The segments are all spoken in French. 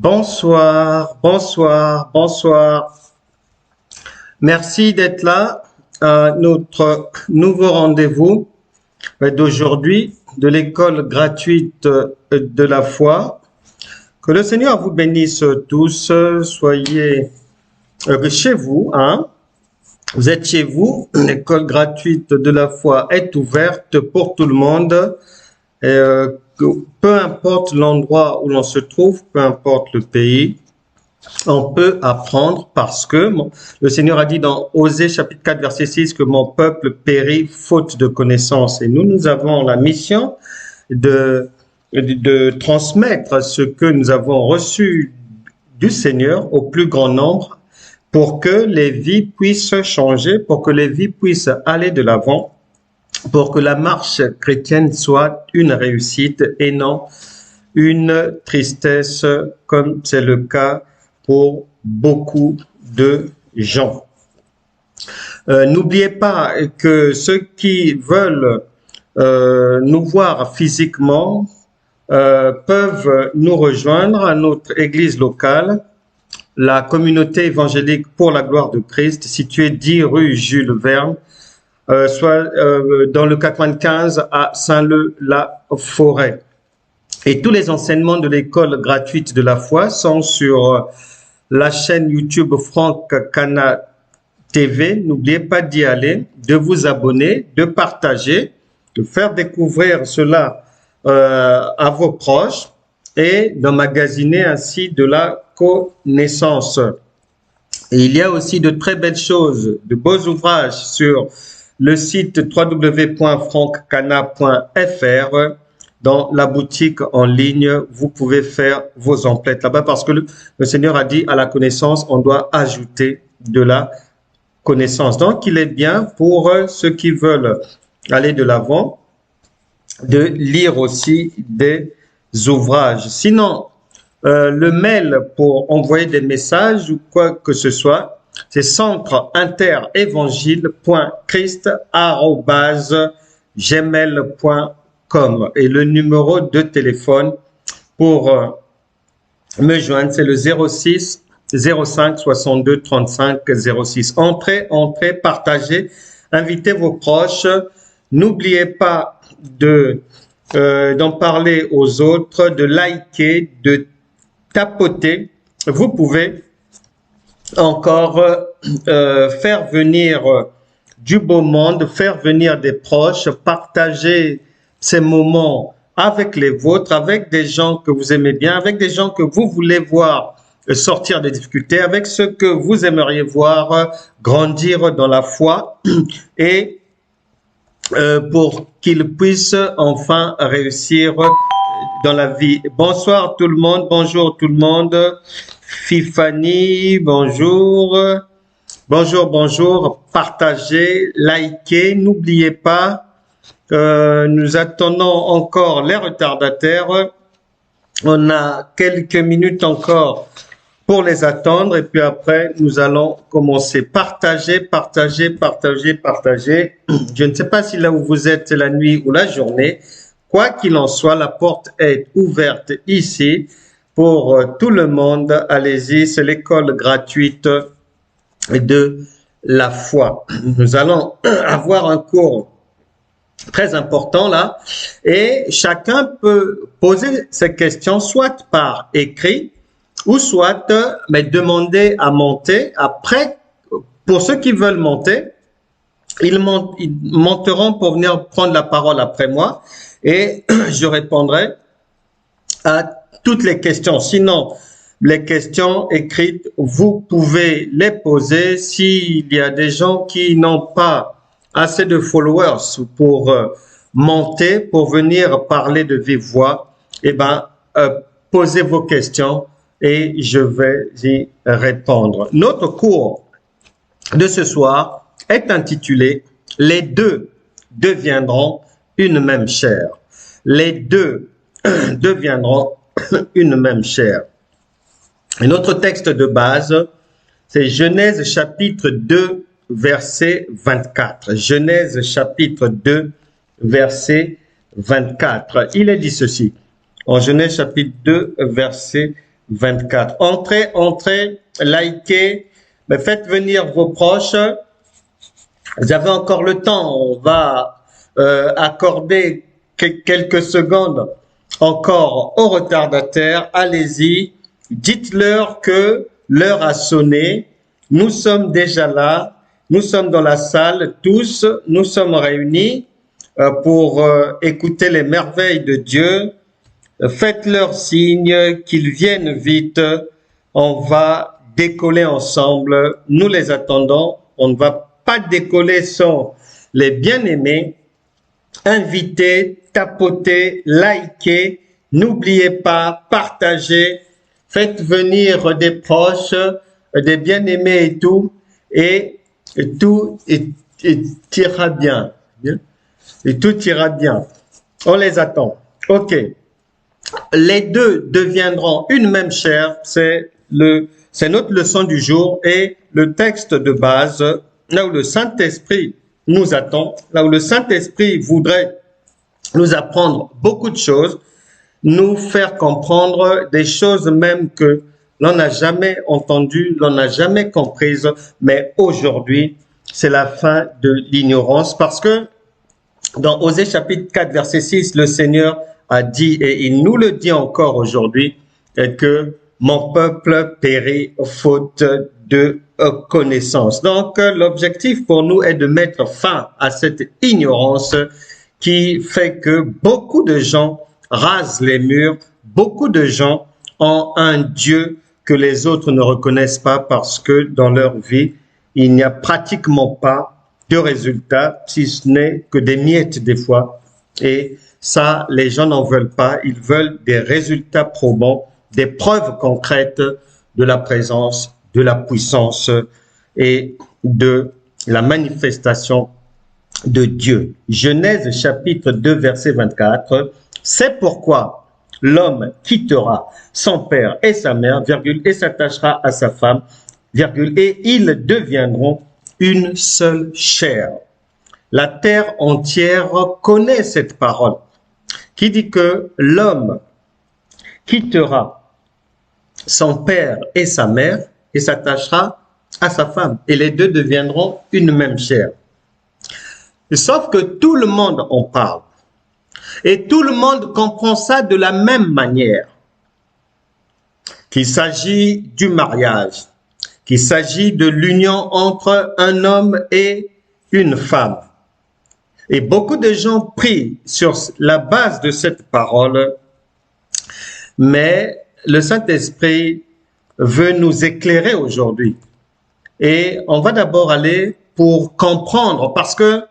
Bonsoir, bonsoir, bonsoir. Merci d'être là à notre nouveau rendez-vous d'aujourd'hui de l'école gratuite de la foi. Que le Seigneur vous bénisse tous. Soyez chez vous, hein. Vous êtes chez vous. L'école gratuite de la foi est ouverte pour tout le monde. Et, peu importe l'endroit où l'on se trouve, peu importe le pays, on peut apprendre parce que le Seigneur a dit dans Osée chapitre 4 verset 6 que mon peuple périt faute de connaissance. Et nous avons la mission de transmettre ce que nous avons reçu du Seigneur au plus grand nombre pour que les vies puissent changer, pour que les vies puissent aller de l'avant, pour que la marche chrétienne soit une réussite et non une tristesse comme c'est le cas pour beaucoup de gens. N'oubliez pas que ceux qui veulent nous voir physiquement peuvent nous rejoindre à notre église locale, la communauté évangélique pour la gloire de Christ, située 10 rue Jules Verne, soit dans le 95 à Saint-Leu-la-Forêt. Et tous les enseignements de l'école gratuite de la foi sont sur la chaîne YouTube Franck Cana TV. N'oubliez pas d'y aller, de vous abonner, de partager, de faire découvrir cela à vos proches et d'emmagasiner ainsi de la connaissance. Et il y a aussi de très belles choses, de beaux ouvrages sur le site www.franckcana.fr. Dans la boutique en ligne, vous pouvez faire vos emplettes là-bas parce que le Seigneur a dit à la connaissance, on doit ajouter de la connaissance. Donc, il est bien pour ceux qui veulent aller de l'avant de lire aussi des ouvrages. Sinon, le mail pour envoyer des messages ou quoi que ce soit, c'est centreinterévangile.christ@gmail.com et le numéro de téléphone pour me joindre, c'est le 06 05 62 35 06. Entrez, partagez, invitez vos proches. N'oubliez pas d'en parler aux autres, de liker, de tapoter. Vous pouvez encore faire venir du beau monde, faire venir des proches, partager ces moments avec les vôtres, avec des gens que vous aimez bien, avec des gens que vous voulez voir sortir des difficultés, avec ceux que vous aimeriez voir grandir dans la foi et pour qu'ils puissent enfin réussir dans la vie. Bonsoir tout le monde, bonjour tout le monde. Fifani, bonjour. Bonjour, partagez, likez, n'oubliez pas. Nous attendons encore les retardataires. On a quelques minutes encore pour les attendre et puis après, nous allons commencer. Partagez. Je ne sais pas si là où vous êtes, c'est la nuit ou la journée. Quoi qu'il en soit, la porte est ouverte ici pour tout le monde. Allez-y, c'est l'école gratuite de la foi. Nous allons avoir un cours très important là, et chacun peut poser ses questions soit par écrit ou soit demander à monter. Après, pour ceux qui veulent monter, ils monteront pour venir prendre la parole après moi et je répondrai à toutes les questions. Sinon, les questions écrites, vous pouvez les poser s'il y a des gens qui n'ont pas assez de followers pour monter, pour venir parler de vive voix. Posez vos questions et je vais y répondre. Notre cours de ce soir est intitulé « Les deux deviendront une même chair ». Les deux deviendront une même chair. Et notre texte de base, c'est Genèse chapitre 2, verset 24. Genèse chapitre 2, verset 24. Il est dit ceci. En Genèse chapitre 2, verset 24. Entrez, entrez, likez, mais faites venir vos proches. Vous avez encore le temps, on va accorder quelques secondes encore aux retardataires. Allez-y, dites-leur que l'heure a sonné. Nous sommes déjà là, nous sommes dans la salle, tous, nous sommes réunis pour écouter les merveilles de Dieu. Faites-leur signe qu'ils viennent vite. On va décoller ensemble. Nous les attendons. On ne va pas décoller sans les bien-aimés. Invitez, tapotez, likez. N'oubliez pas, partagez. Faites venir des proches, des bien-aimés et tout. Et tout ira bien. Et tout ira bien. On les attend. OK. Les deux deviendront une même chair. C'est notre leçon du jour et le texte de base, là où le Saint-Esprit nous attend, là où le Saint-Esprit voudrait nous apprendre beaucoup de choses, nous faire comprendre des choses même que l'on n'a jamais entendues, l'on n'a jamais comprises, mais aujourd'hui, c'est la fin de l'ignorance parce que dans Osée chapitre 4, verset 6, le Seigneur a dit, et il nous le dit encore aujourd'hui, que mon peuple périt faute de connaissance. Donc, l'objectif pour nous est de mettre fin à cette ignorance qui fait que beaucoup de gens rasent les murs, beaucoup de gens ont un Dieu que les autres ne reconnaissent pas parce que dans leur vie, il n'y a pratiquement pas de résultats, si ce n'est que des miettes des fois. Et ça, les gens n'en veulent pas. Ils veulent des résultats probants, des preuves concrètes de la présence, de la puissance et de la manifestation de Dieu. Genèse chapitre 2, verset 24. C'est pourquoi l'homme quittera son père et sa mère, virgule, et s'attachera à sa femme, virgule, et ils deviendront une seule chair. La terre entière connaît cette parole qui dit que l'homme quittera son père et sa mère et s'attachera à sa femme et les deux deviendront une même chair. Sauf que tout le monde en parle et tout le monde comprend ça de la même manière. Qu'il s'agit du mariage, qu'il s'agit de l'union entre un homme et une femme. Et beaucoup de gens prient sur la base de cette parole, mais le Saint-Esprit veut nous éclairer aujourd'hui. Et on va d'abord aller pour comprendre, parce que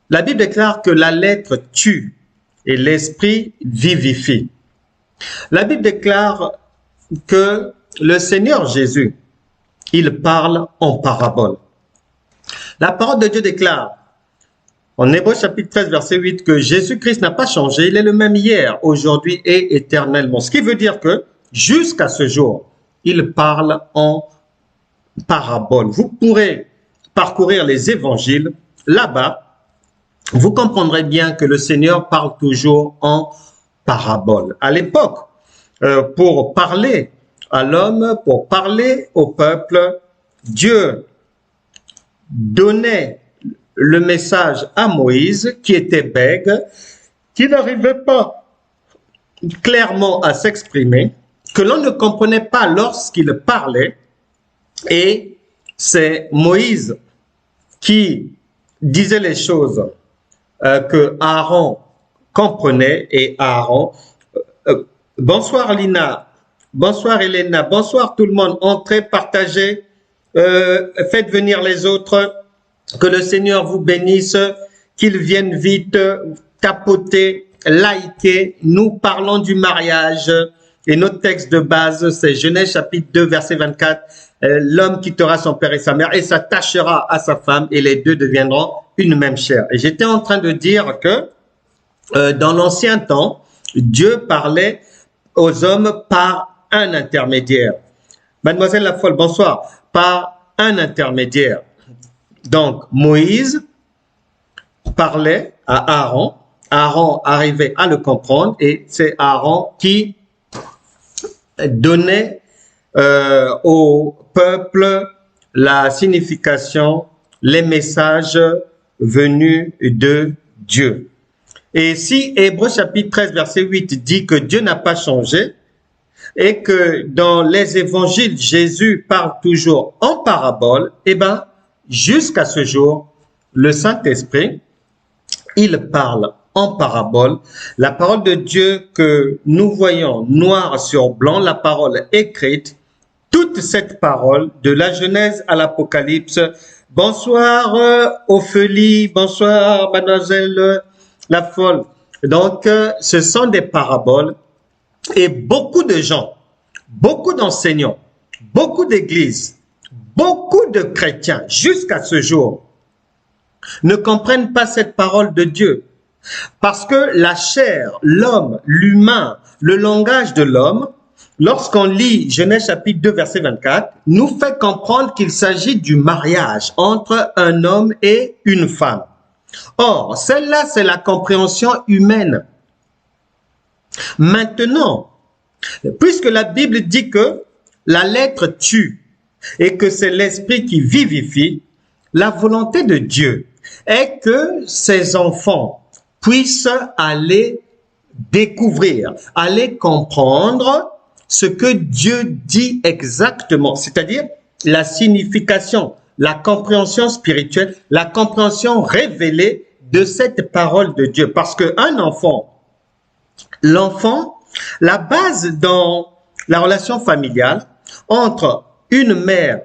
la Bible déclare que la lettre tue et l'esprit vivifie. La Bible déclare que le Seigneur Jésus, il parle en parabole. La parole de Dieu déclare en Hébreux chapitre 13, verset 8, que Jésus-Christ n'a pas changé, il est le même hier, aujourd'hui et éternellement. Ce qui veut dire que jusqu'à ce jour, il parle en parabole. Vous pourrez parcourir les évangiles, là-bas, vous comprendrez bien que le Seigneur parle toujours en parabole. À l'époque, pour parler à l'homme, pour parler au peuple, Dieu donnait le message à Moïse, qui était bègue, qui n'arrivait pas clairement à s'exprimer, que l'on ne comprenait pas lorsqu'il parlait, et c'est Moïse qui disait les choses que Aaron comprenait, et Aaron, bonsoir Lina, bonsoir Elena, bonsoir tout le monde, entrez, partagez, faites venir les autres, que le Seigneur vous bénisse, qu'il vienne vite, tapoter, liker. Nous parlons du mariage et notre texte de base, c'est Genèse chapitre 2, verset 24. L'homme quittera son père et sa mère et s'attachera à sa femme et les deux deviendront une même chair. Et j'étais en train de dire que dans l'ancien temps, Dieu parlait aux hommes par un intermédiaire. Mademoiselle Lafolle, bonsoir. Par un intermédiaire. Donc, Moïse parlait à Aaron. Aaron arrivait à le comprendre et c'est Aaron qui donnait au peuple la signification, les messages venus de Dieu. Et si Hébreux chapitre 13 verset 8 dit que Dieu n'a pas changé et que dans les évangiles, Jésus parle toujours en parabole, eh ben, jusqu'à ce jour, le Saint-Esprit, il parle en parabole. La parole de Dieu que nous voyons noir sur blanc, la parole écrite, toute cette parole, de la Genèse à l'Apocalypse. Bonsoir Ophélie, bonsoir mademoiselle la folle. Donc, ce sont des paraboles et beaucoup de gens, beaucoup d'enseignants, beaucoup d'églises, beaucoup de chrétiens jusqu'à ce jour ne comprennent pas cette parole de Dieu. Parce que la chair, l'homme, l'humain, le langage de l'homme, lorsqu'on lit Genèse chapitre 2 verset 24, nous fait comprendre qu'il s'agit du mariage entre un homme et une femme. Or, celle-là, c'est la compréhension humaine. Maintenant, puisque la Bible dit que la lettre tue et que c'est l'esprit qui vivifie, la volonté de Dieu est que ses enfants puissent aller découvrir, aller comprendre ce que Dieu dit exactement, c'est-à-dire la signification, la compréhension spirituelle, la compréhension révélée de cette parole de Dieu. Parce qu'un enfant, l'enfant, la base dans la relation familiale entre une mère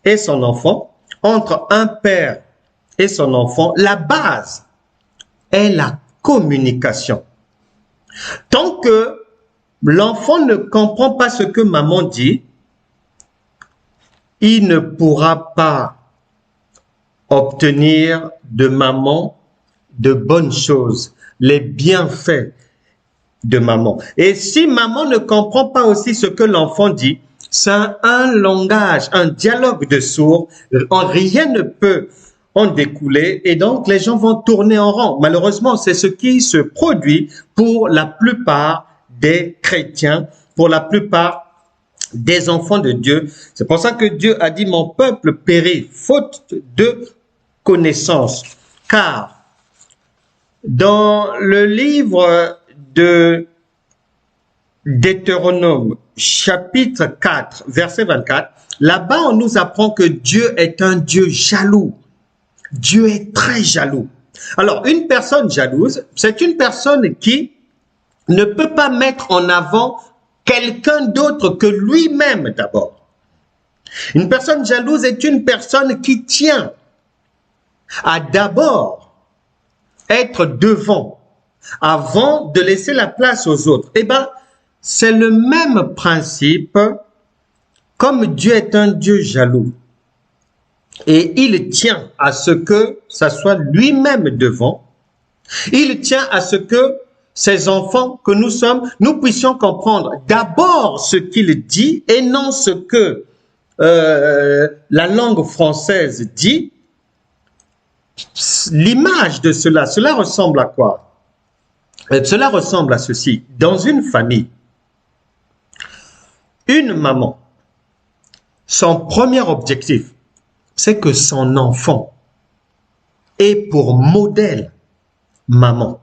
et son enfant, entre un père et son enfant, la base est la communication. Tant que l'enfant ne comprend pas ce que maman dit, il ne pourra pas obtenir de maman de bonnes choses, les bienfaits de maman. Et si maman ne comprend pas aussi ce que l'enfant dit, c'est un langage, un dialogue de sourds, rien ne peut en découler et donc les gens vont tourner en rond. Malheureusement, c'est ce qui se produit pour la plupart des chrétiens, pour la plupart des enfants de Dieu. C'est pour ça que Dieu a dit « Mon peuple périt faute de connaissance ». Car dans le livre de Deutéronome, chapitre 4, verset 24, là-bas on nous apprend que Dieu est un Dieu jaloux. Dieu est très jaloux. Alors, une personne jalouse, c'est une personne qui ne peut pas mettre en avant quelqu'un d'autre que lui-même d'abord. Une personne jalouse est une personne qui tient à d'abord être devant avant de laisser la place aux autres. Eh bien, c'est le même principe comme Dieu est un Dieu jaloux. Et il tient à ce que ça soit lui-même devant. Il tient à ce que ces enfants que nous sommes, nous puissions comprendre d'abord ce qu'il dit et non ce que la langue française dit. L'image de cela ressemble à quoi? Cela ressemble à ceci. Dans une famille, une maman, son premier objectif, c'est que son enfant ait pour modèle maman.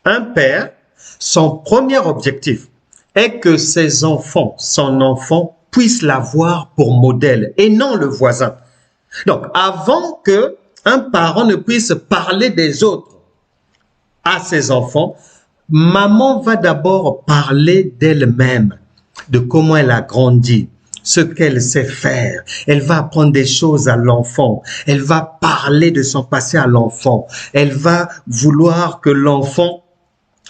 Un père, son premier objectif est que ses enfants, son enfant, puisse l'avoir pour modèle et non le voisin. Donc, avant que un parent ne puisse parler des autres à ses enfants, maman va d'abord parler d'elle-même, de comment elle a grandi, ce qu'elle sait faire. Elle va apprendre des choses à l'enfant. Elle va parler de son passé à l'enfant. Elle va vouloir que l'enfant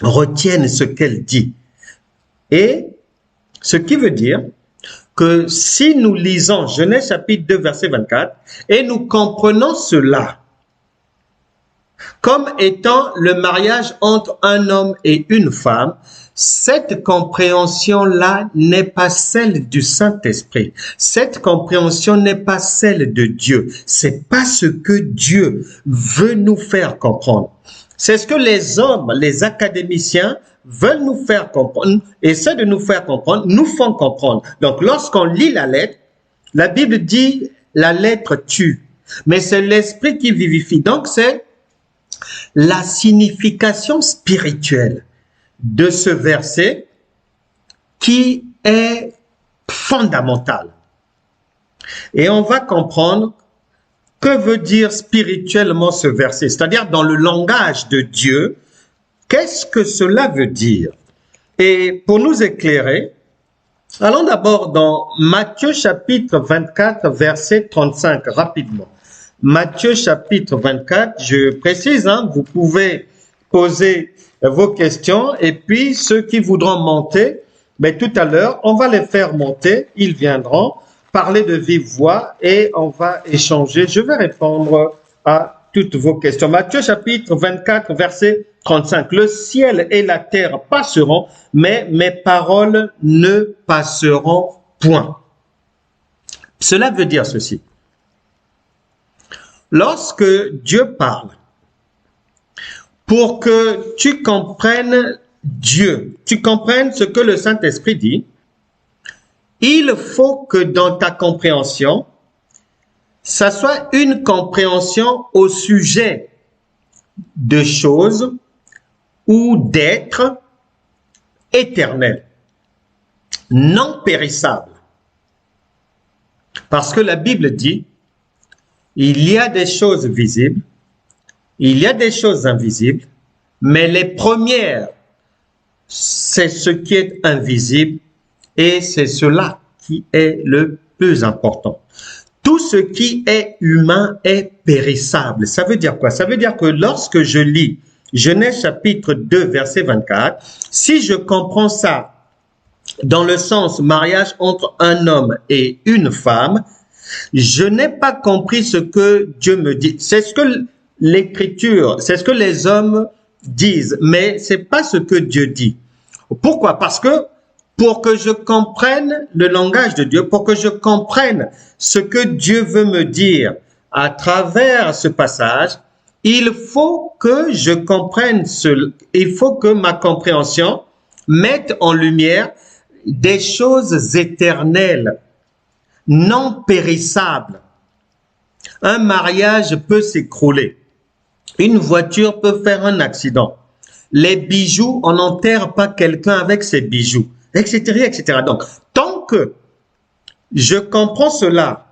retienne ce qu'elle dit. Et ce qui veut dire que si nous lisons Genèse chapitre 2 verset 24 et nous comprenons cela comme étant le mariage entre un homme et une femme, cette compréhension-là n'est pas celle du Saint-Esprit. Cette compréhension n'est pas celle de Dieu. C'est pas ce que Dieu veut nous faire comprendre. C'est ce que les hommes, les académiciens veulent nous faire comprendre, essaient de nous faire comprendre, nous font comprendre. Donc, lorsqu'on lit la lettre, la Bible dit la lettre tue, mais c'est l'esprit qui vivifie. Donc, c'est la signification spirituelle de ce verset qui est fondamentale. Et on va comprendre que veut dire spirituellement ce verset, c'est-à-dire dans le langage de Dieu, qu'est-ce que cela veut dire? Et pour nous éclairer, allons d'abord dans Matthieu chapitre 24, verset 35, rapidement. Matthieu chapitre 24, je précise, vous pouvez poser vos questions et puis ceux qui voudront monter, tout à l'heure, on va les faire monter, ils viendront parler de vive voix et on va échanger. Je vais répondre à toutes vos questions. Matthieu chapitre 24, verset 35. Le ciel et la terre passeront, mais mes paroles ne passeront point. Cela veut dire ceci. Lorsque Dieu parle, pour que tu comprennes Dieu, tu comprennes ce que le Saint-Esprit dit, il faut que dans ta compréhension, ça soit une compréhension au sujet de choses ou d'êtres éternels, non périssables. Parce que la Bible dit, il y a des choses visibles, il y a des choses invisibles, mais les premières, c'est ce qui est invisible et c'est cela qui est le plus important. Tout ce qui est humain est périssable. Ça veut dire quoi? Ça veut dire que lorsque je lis Genèse chapitre 2, verset 24, si je comprends ça dans le sens mariage entre un homme et une femme, je n'ai pas compris ce que Dieu me dit. C'est ce que l'Écriture, c'est ce que les hommes disent, mais c'est pas ce que Dieu dit. Pourquoi? Parce que pour que je comprenne le langage de Dieu, pour que je comprenne ce que Dieu veut me dire à travers ce passage, il faut que je comprenne il faut que ma compréhension mette en lumière des choses éternelles, non périssables. Un mariage peut s'écrouler. Une voiture peut faire un accident. Les bijoux, on n'enterre pas quelqu'un avec ses bijoux, etc., etc. Donc, tant que je comprends cela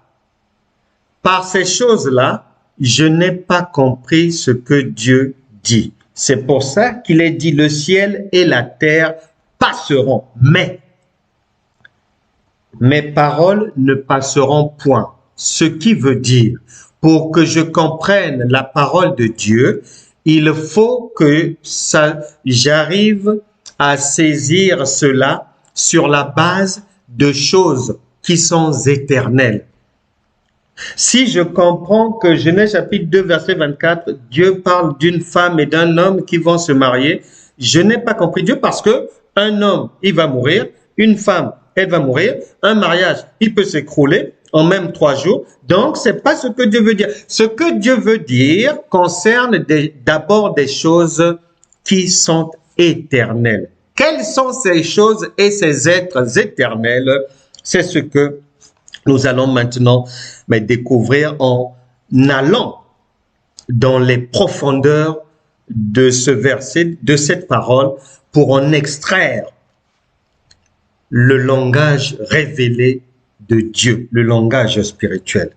par ces choses-là, je n'ai pas compris ce que Dieu dit. C'est pour ça qu'il est dit, le ciel et la terre passeront, mais mes paroles ne passeront point. Ce qui veut dire, pour que je comprenne la parole de Dieu, il faut que j'arrive à saisir cela sur la base de choses qui sont éternelles. Si je comprends que Genèse chapitre 2, verset 24, Dieu parle d'une femme et d'un homme qui vont se marier, je n'ai pas compris Dieu parce que un homme, il va mourir, une femme, elle va mourir, un mariage, il peut s'écrouler en même 3 jours. Donc, c'est pas ce que Dieu veut dire. Ce que Dieu veut dire concerne d'abord des choses qui sont éternelles. Quelles sont ces choses et ces êtres éternels? C'est ce que nous allons maintenant découvrir en allant dans les profondeurs de ce verset, de cette parole, pour en extraire le langage révélé de Dieu, le langage spirituel.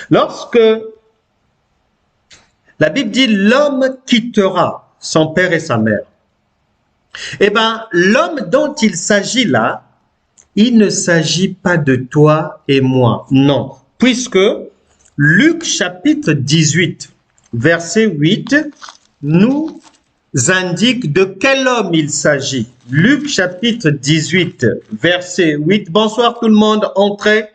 Lorsque la Bible dit l'homme quittera son père et sa mère, l'homme dont il s'agit là, il ne s'agit pas de toi et moi, non, puisque Luc chapitre 18, verset 8, nous indique de quel homme il s'agit. Luc chapitre 18, verset 8. Bonsoir tout le monde, entrez.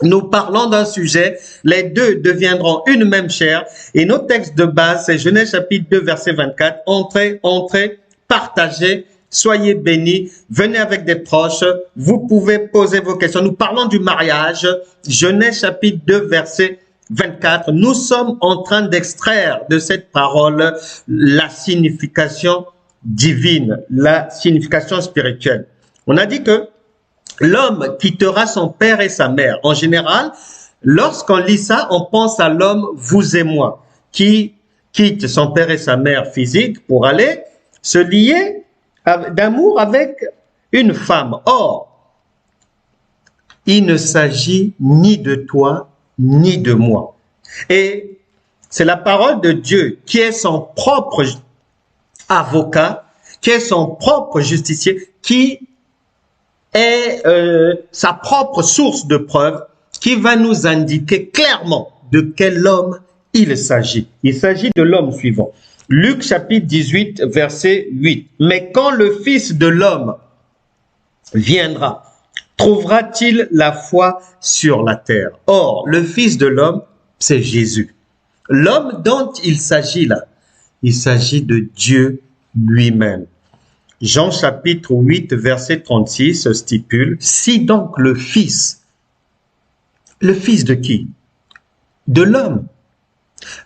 Nous parlons d'un sujet, les deux deviendront une même chair. Et nos textes de base, c'est Genèse chapitre 2, verset 24. Entrez, entrez, partagez, soyez bénis, venez avec des proches, vous pouvez poser vos questions. Nous parlons du mariage, Genèse chapitre 2, verset 24, nous sommes en train d'extraire de cette parole la signification divine, la signification spirituelle. On a dit que l'homme quittera son père et sa mère. En général, lorsqu'on lit ça, on pense à l'homme, vous et moi, qui quitte son père et sa mère physique pour aller se lier d'amour avec une femme. Or, il ne s'agit ni de toi, ni de moi. Et c'est la parole de Dieu qui est son propre avocat, qui est son propre justicier, qui est sa propre source de preuve, qui va nous indiquer clairement de quel homme il s'agit. Il s'agit de l'homme suivant. Luc chapitre 18, verset 8. Mais quand le Fils de l'homme viendra, trouvera-t-il la foi sur la terre? Or, le Fils de l'homme, c'est Jésus. L'homme dont il s'agit là, il s'agit de Dieu lui-même. Jean chapitre 8, verset 36 stipule, si donc le Fils de qui? De l'homme.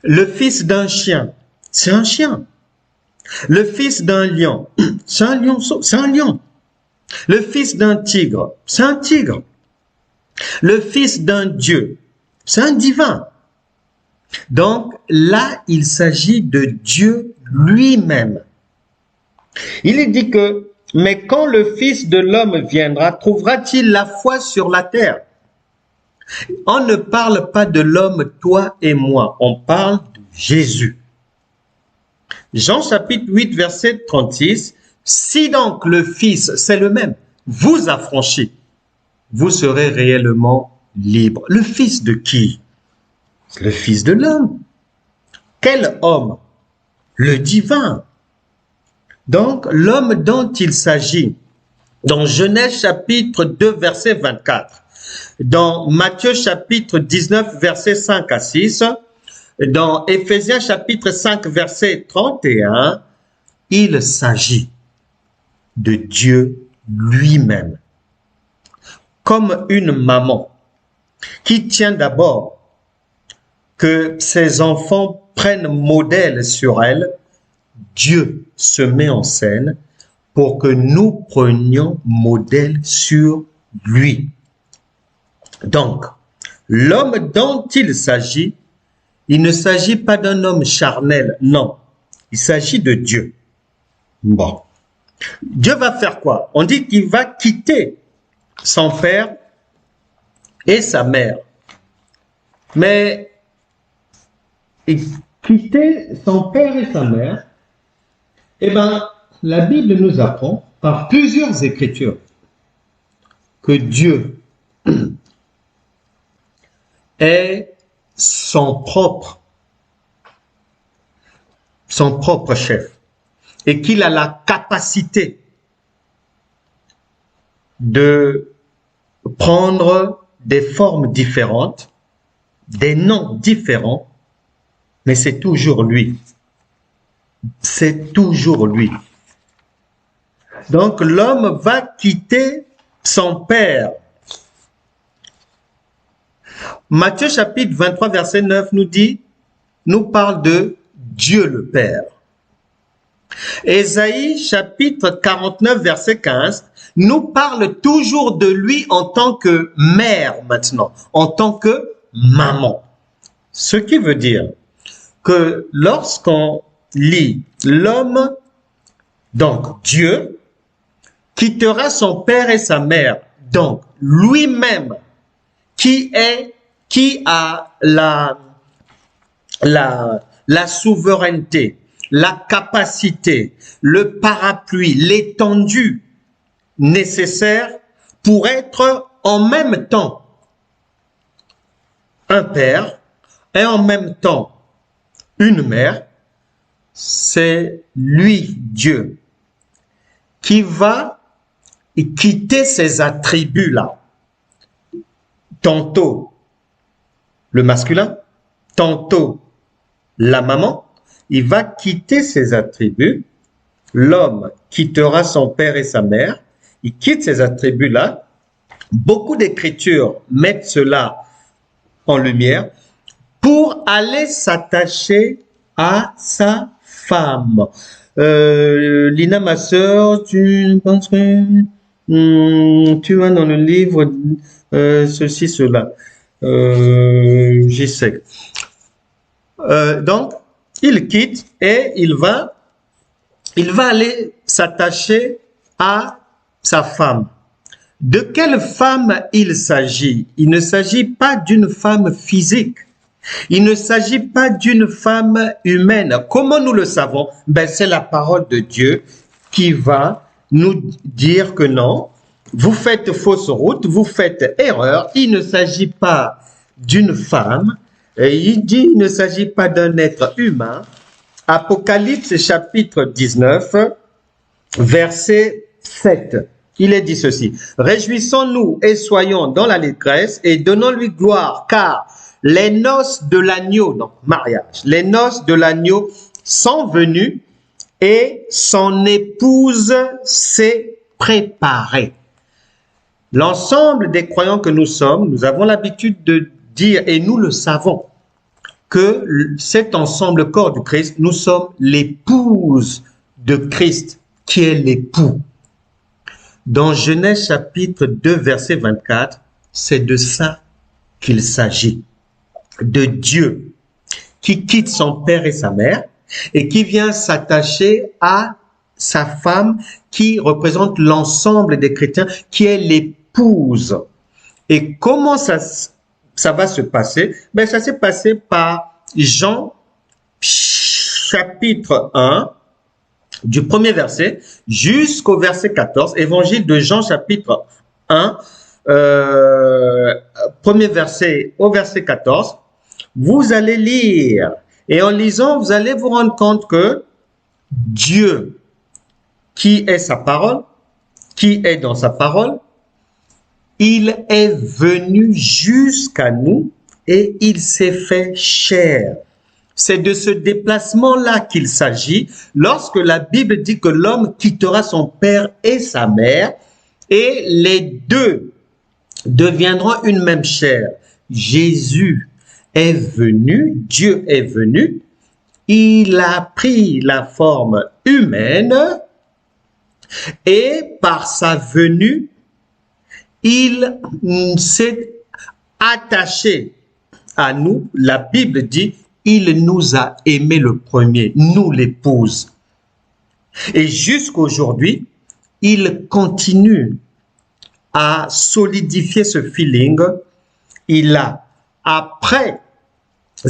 Le fils d'un chien, c'est un chien. Le fils d'un lion, c'est un lionceau, c'est un lion. Le fils d'un tigre, c'est un tigre. Le fils d'un Dieu, c'est un divin. Donc là, il s'agit de Dieu lui-même. Il est dit que, mais quand le Fils de l'homme viendra, trouvera-t-il la foi sur la terre? On ne parle pas de l'homme, toi et moi, on parle de Jésus. Jean chapitre 8, verset 36, si donc le Fils, c'est le même, vous affranchit, vous serez réellement libre. Le Fils de qui? Le Fils de l'homme. Quel homme? Le divin. Donc, l'homme dont il s'agit, dans Genèse chapitre 2, verset 24, dans Matthieu chapitre 19, verset 5 à 6, dans Éphésiens chapitre 5, verset 31, il s'agit de Dieu lui-même. Comme une maman qui tient d'abord que ses enfants prennent modèle sur elle, Dieu se met en scène pour que nous prenions modèle sur lui. Donc, l'homme dont il s'agit, il ne s'agit pas d'un homme charnel, non. Il s'agit de Dieu. Bon. Dieu va faire quoi? On dit qu'il va quitter son père et sa mère. Mais quitter son père et sa mère, eh bien, la Bible nous apprend par plusieurs écritures que Dieu est son propre chef et qu'il a la capacité de prendre des formes différentes, des noms différents, mais c'est toujours lui. C'est toujours lui. Donc l'homme va quitter son père. Matthieu chapitre 23 verset 9 nous parle de Dieu le Père. Ésaïe chapitre 49 verset 15 nous parle toujours de lui en tant que mère maintenant, en tant que maman. Ce qui veut dire que lorsqu'on lit l'homme, donc Dieu, quittera son père et sa mère, donc lui-même qui a la souveraineté, la capacité, le parapluie, l'étendue nécessaire pour être en même temps un père et en même temps une mère, c'est lui, Dieu, qui va quitter ces attributs-là. Tantôt le masculin, tantôt la maman, il va quitter ses attributs. L'homme quittera son père et sa mère. Il quitte ces attributs-là. Beaucoup d'écritures mettent cela en lumière pour aller s'attacher à sa femme. Lina, ma sœur, tu penses que tu as dans le livre ceci, cela. J'essaie. Donc, il quitte et il va aller s'attacher à sa femme. De quelle femme il s'agit? Il ne s'agit pas d'une femme physique. Il ne s'agit pas d'une femme humaine. Comment nous le savons? Ben, c'est la parole de Dieu qui va nous dire que non, vous faites fausse route, vous faites erreur. Il ne s'agit pas d'une femme. Et il dit, il ne s'agit pas d'un être humain. Apocalypse chapitre 19, verset 7. Il est dit ceci: réjouissons-nous et soyons dans l'allégresse et donnons-lui gloire, car les noces de l'agneau, donc mariage, les noces de l'agneau sont venues et son épouse s'est préparée. L'ensemble des croyants que nous sommes, nous avons l'habitude de dire, et nous le savons, que cet ensemble corps du Christ, nous sommes l'épouse de Christ, qui est l'époux. Dans Genèse chapitre 2, verset 24, c'est de ça qu'il s'agit. De Dieu qui quitte son père et sa mère et qui vient s'attacher à sa femme qui représente l'ensemble des chrétiens, qui est l'épouse. Et comment ça va se passer? Ben, ça s'est passé par Jean chapitre 1, du premier verset jusqu'au verset 14, évangile de Jean chapitre 1, premier verset au verset 14, vous allez lire et en lisant, vous allez vous rendre compte que Dieu, qui est sa parole, qui est dans sa parole, il est venu jusqu'à nous et il s'est fait chair. C'est de ce déplacement-là qu'il s'agit lorsque la Bible dit que l'homme quittera son père et sa mère et les deux deviendront une même chair. Jésus est venu, Dieu est venu, il a pris la forme humaine et par sa venue, il s'est attaché à nous. La Bible dit, il nous a aimé le premier, nous l'épouse. Et jusqu'aujourd'hui, il continue à solidifier ce feeling. Il a, après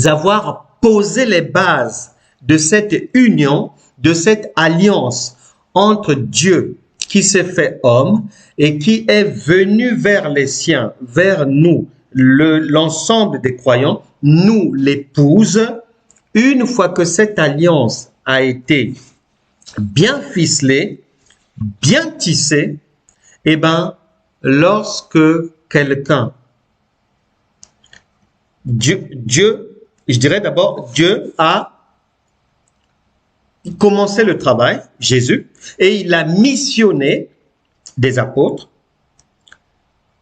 avoir posé les bases de cette union, de cette alliance entre Dieu qui s'est fait homme et qui est venu vers les siens, vers nous, l'ensemble des croyants, nous l'épouse. Une fois que cette alliance a été bien ficelée, bien tissée, eh ben, lorsque quelqu'un, Dieu, je dirais d'abord, Dieu a commencé le travail, Jésus, et il a missionné des apôtres,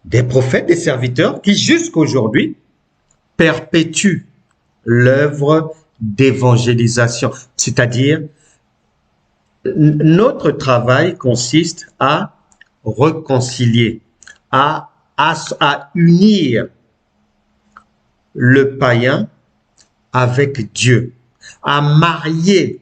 des prophètes, des serviteurs qui jusqu'aujourd'hui perpétuent l'œuvre d'évangélisation. C'est-à-dire, notre travail consiste à réconcilier, à unir le païen avec Dieu, à marier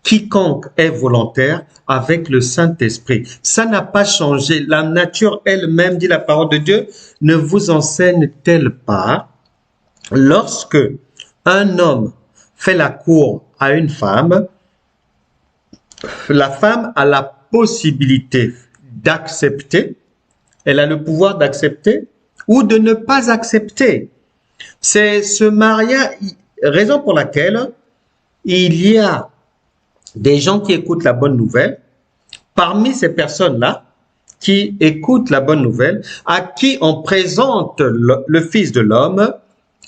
quiconque est volontaire avec le Saint-Esprit. Ça n'a pas changé. La nature elle-même, dit la parole de Dieu, ne vous enseigne-t-elle pas, lorsque un homme fait la cour à une femme, la femme a la possibilité d'accepter, elle a le pouvoir d'accepter ou de ne pas accepter. C'est ce mariage, raison pour laquelle il y a des gens qui écoutent la bonne nouvelle. Parmi ces personnes-là qui écoutent la bonne nouvelle, à qui on présente le Fils de l'homme,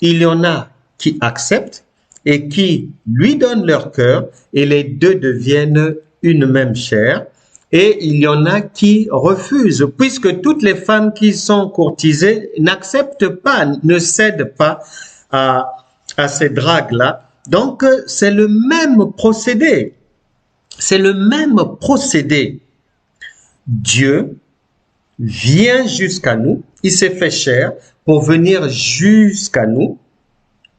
il y en a qui acceptent et qui lui donnent leur cœur et les deux deviennent une même chair. Et il y en a qui refusent, puisque toutes les femmes qui sont courtisées n'acceptent pas, ne cèdent pas à à ces dragues-là. Donc, c'est le même procédé. C'est le même procédé. Dieu vient jusqu'à nous, il s'est fait chair pour venir jusqu'à nous,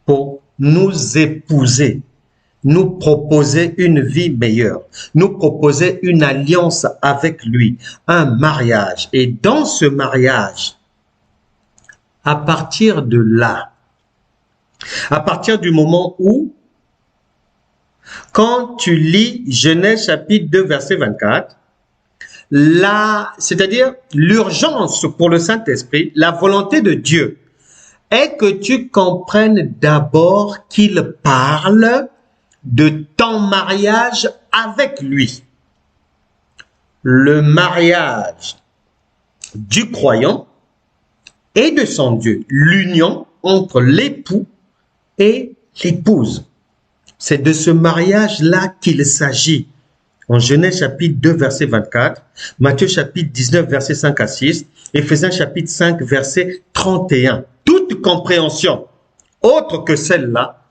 pour nous épouser, nous proposer une vie meilleure, nous proposer une alliance avec lui, un mariage. Et dans ce mariage, à partir de là, à partir du moment où, quand tu lis Genèse chapitre 2, verset 24, c'est-à-dire l'urgence pour le Saint-Esprit, la volonté de Dieu est que tu comprennes d'abord qu'il parle de ton mariage avec lui. Le mariage du croyant et de son Dieu, l'union entre l'époux et l'épouse. C'est de ce mariage-là qu'il s'agit. En Genèse chapitre 2, verset 24, Matthieu chapitre 19, verset 5 à 6, Éphésiens chapitre 5, verset 31. Toute compréhension autre que celle-là,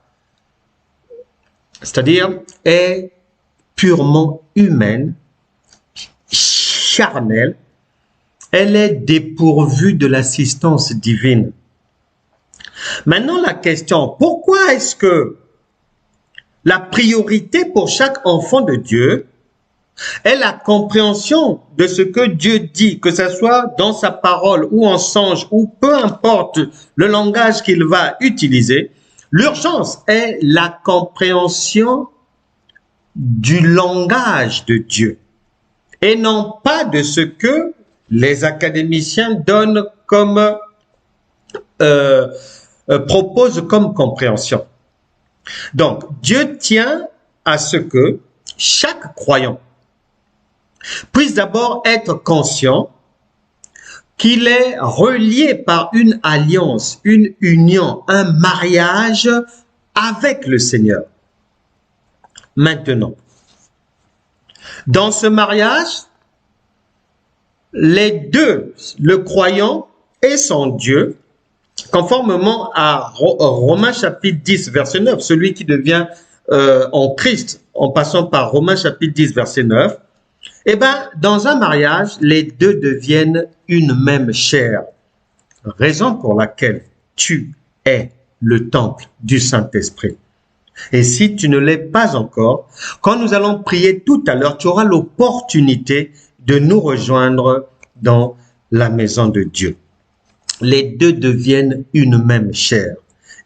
c'est-à-dire est purement humaine, charnelle, elle est dépourvue de l'assistance divine. Maintenant, la question, pourquoi est-ce que la priorité pour chaque enfant de Dieu est la compréhension de ce que Dieu dit, que ce soit dans sa parole ou en songe, ou peu importe le langage qu'il va utiliser, l'urgence est la compréhension du langage de Dieu et non pas de ce que les académiciens donnent comme proposent comme compréhension. Donc, Dieu tient à ce que chaque croyant puisse d'abord être conscient qu'il est relié par une alliance, une union, un mariage avec le Seigneur. Maintenant, dans ce mariage, les deux, le croyant et son Dieu, conformément à Romains chapitre 10, verset 9, celui qui devient en Christ, en passant par Romains chapitre 10, verset 9, eh bien, dans un mariage, les deux deviennent une même chair. Raison pour laquelle tu es le temple du Saint-Esprit. Et si tu ne l'es pas encore, quand nous allons prier tout à l'heure, tu auras l'opportunité de nous rejoindre dans la maison de Dieu. Les deux deviennent une même chair.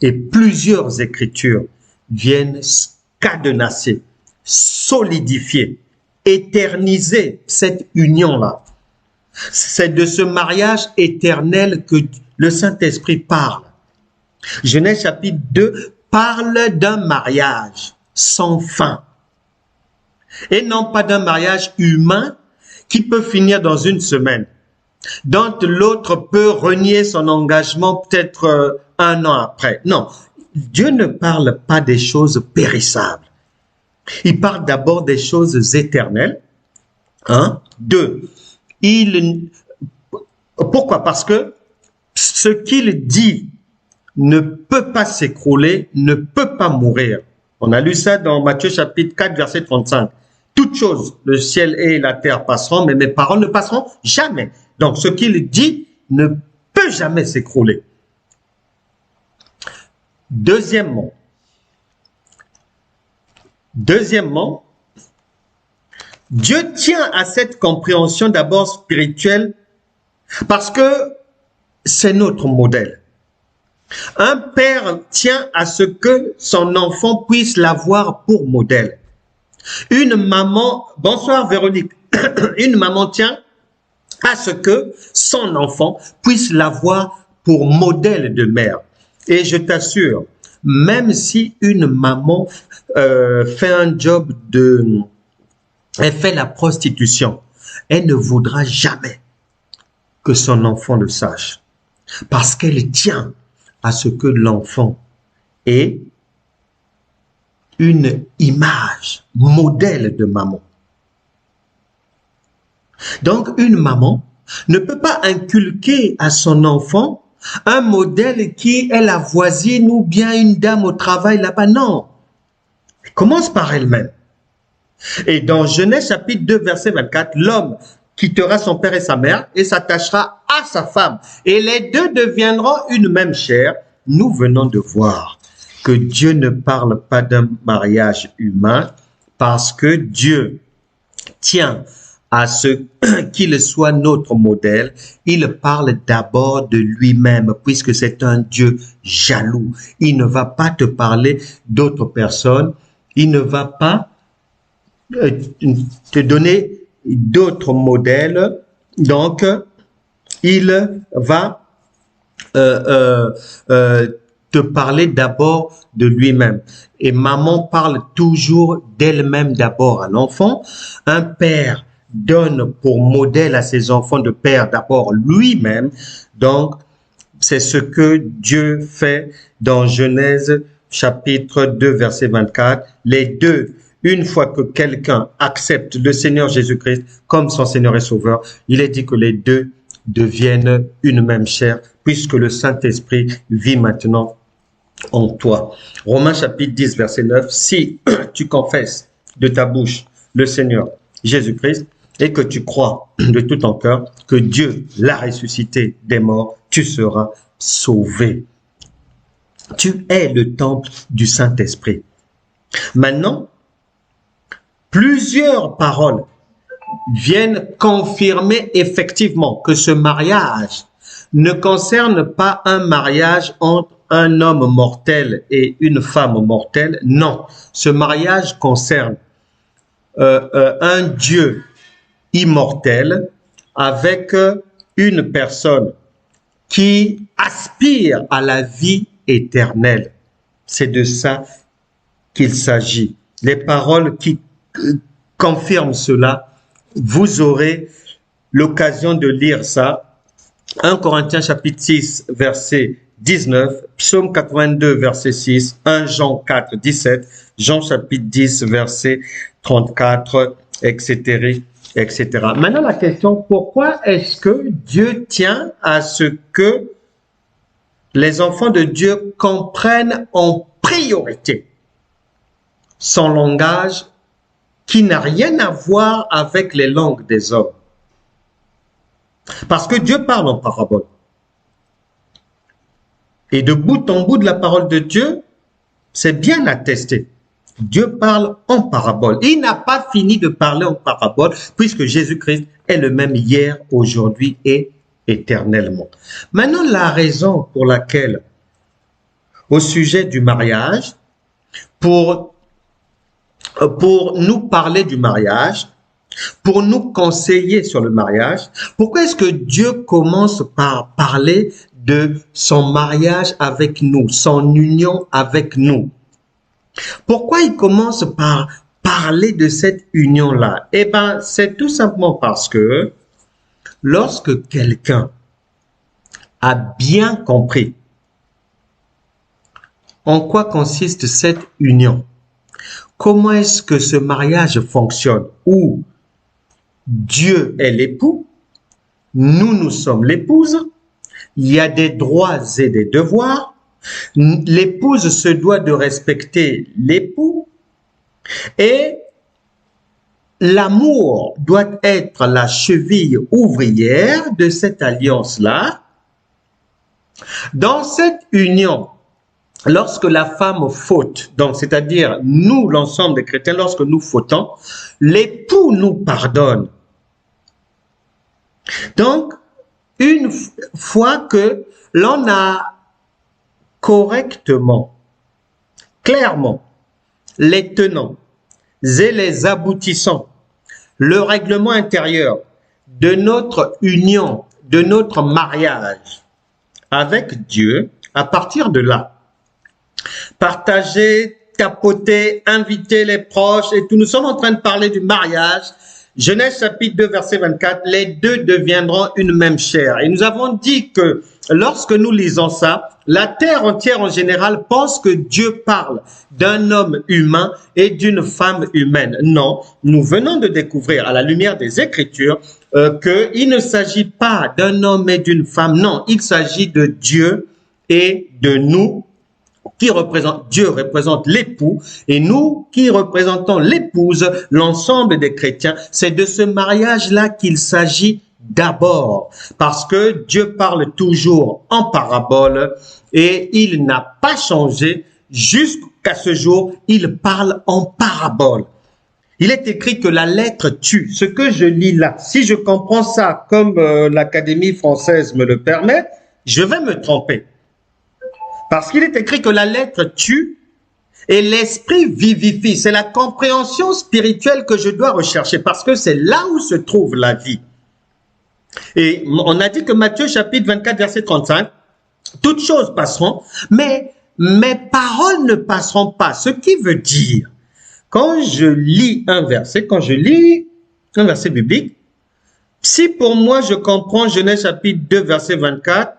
Et plusieurs écritures viennent cadenasser, solidifier, éterniser cette union-là. C'est de ce mariage éternel que le Saint-Esprit parle. Genèse chapitre 2 parle d'un mariage sans fin. Et non pas d'un mariage humain qui peut finir dans une semaine, dont l'autre peut renier son engagement peut-être un an après. Non, Dieu ne parle pas des choses périssables. Il parle d'abord des choses éternelles. Deux, pourquoi? Parce que ce qu'il dit ne peut pas s'écrouler, ne peut pas mourir. On a lu ça dans Matthieu chapitre 4, verset 35. Toutes choses, le ciel et la terre passeront, mais mes paroles ne passeront jamais. Donc, ce qu'il dit ne peut jamais s'écrouler. Deuxièmement, Dieu tient à cette compréhension d'abord spirituelle parce que c'est notre modèle. Un père tient à ce que son enfant puisse l'avoir pour modèle. Une maman, bonsoir Véronique, une maman tient à ce que son enfant puisse l'avoir pour modèle de mère. Et je t'assure, même si une maman fait un job elle fait la prostitution, elle ne voudra jamais que son enfant le sache. Parce qu'elle tient à ce que l'enfant ait une image, modèle de maman. Donc, une maman ne peut pas inculquer à son enfant un modèle qui est la voisine ou bien une dame au travail là-bas. Non. Elle commence par elle-même. Et dans Genèse chapitre 2, verset 24, l'homme quittera son père et sa mère et s'attachera à sa femme. Et les deux deviendront une même chair. Nous venons de voir que Dieu ne parle pas d'un mariage humain parce que Dieu tient à ce qu'il soit notre modèle. Il parle d'abord de lui-même puisque c'est un Dieu jaloux. Il ne va pas te parler d'autres personnes. Il ne va pas te donner d'autres modèles. Donc, il va te parler d'abord de lui-même. Et maman parle toujours d'elle-même d'abord à l'enfant. Un père donne pour modèle à ses enfants de père d'abord lui-même. Donc, c'est ce que Dieu fait dans Genèse chapitre 2, verset 24. Les deux, une fois que quelqu'un accepte le Seigneur Jésus-Christ comme son Seigneur et Sauveur, il est dit que les deux deviennent une même chair puisque le Saint-Esprit vit maintenant en toi. Romains chapitre 10, verset 9. Si tu confesses de ta bouche le Seigneur Jésus-Christ et que tu crois de tout ton cœur que Dieu l'a ressuscité des morts, tu seras sauvé. Tu es le temple du Saint-Esprit. Maintenant, plusieurs paroles viennent confirmer effectivement que ce mariage ne concerne pas un mariage entre un homme mortel et une femme mortelle. Non, ce mariage concerne un Dieu immortel avec une personne qui aspire à la vie éternelle. C'est de ça qu'il s'agit. Les paroles qui confirment cela, vous aurez l'occasion de lire ça. 1 Corinthiens chapitre 6, verset 19, Psaume 82, verset 6, 1 Jean 4, 17, Jean chapitre 10, verset 34, etc., etc. Maintenant, la question, pourquoi est-ce que Dieu tient à ce que les enfants de Dieu comprennent en priorité son langage qui n'a rien à voir avec les langues des hommes? Parce que Dieu parle en parabole. Et de bout en bout de la parole de Dieu, c'est bien attesté. Dieu parle en parabole. Il n'a pas fini de parler en parabole puisque Jésus-Christ est le même hier, aujourd'hui et éternellement. Maintenant, la raison pour laquelle, au sujet du mariage, pour nous parler du mariage, pour nous conseiller sur le mariage, pourquoi est-ce que Dieu commence par parler de son mariage avec nous, son union avec nous? Pourquoi il commence par parler de cette union-là? Eh bien, c'est tout simplement parce que lorsque quelqu'un a bien compris en quoi consiste cette union, comment est-ce que ce mariage fonctionne, où Dieu est l'époux, nous sommes l'épouse, il y a des droits et des devoirs, l'épouse se doit de respecter l'époux et l'amour doit être la cheville ouvrière de cette alliance-là. Dans cette union, lorsque la femme faute, donc c'est-à-dire nous, l'ensemble des chrétiens, lorsque nous fautons, l'époux nous pardonne. Donc, une fois que l'on a correctement, clairement, les tenants et les aboutissants, le règlement intérieur de notre union, de notre mariage avec Dieu, à partir de là, partager, tapoter, inviter les proches et tout. Nous sommes en train de parler du mariage. Genèse chapitre 2, verset 24, les deux deviendront une même chair. Et nous avons dit que lorsque nous lisons ça, la terre entière en général pense que Dieu parle d'un homme humain et d'une femme humaine. Non, nous venons de découvrir à la lumière des Écritures qu'il ne s'agit pas d'un homme et d'une femme, non, il s'agit de Dieu et de nous qui représente, Dieu représente l'époux et nous qui représentons l'épouse, l'ensemble des chrétiens. C'est de ce mariage-là qu'il s'agit d'abord, parce que Dieu parle toujours en parabole et il n'a pas changé jusqu'à ce jour, il parle en parabole. Il est écrit que la lettre tue. Ce que je lis là, si je comprends ça comme l'Académie française me le permet, je vais me tromper. Parce qu'il est écrit que la lettre tue et l'esprit vivifie. C'est la compréhension spirituelle que je dois rechercher parce que c'est là où se trouve la vie. Et on a dit que Matthieu chapitre 24 verset 35, toutes choses passeront, mais mes paroles ne passeront pas. Ce qui veut dire, quand je lis un verset biblique, si pour moi je comprends Genèse chapitre 2 verset 24,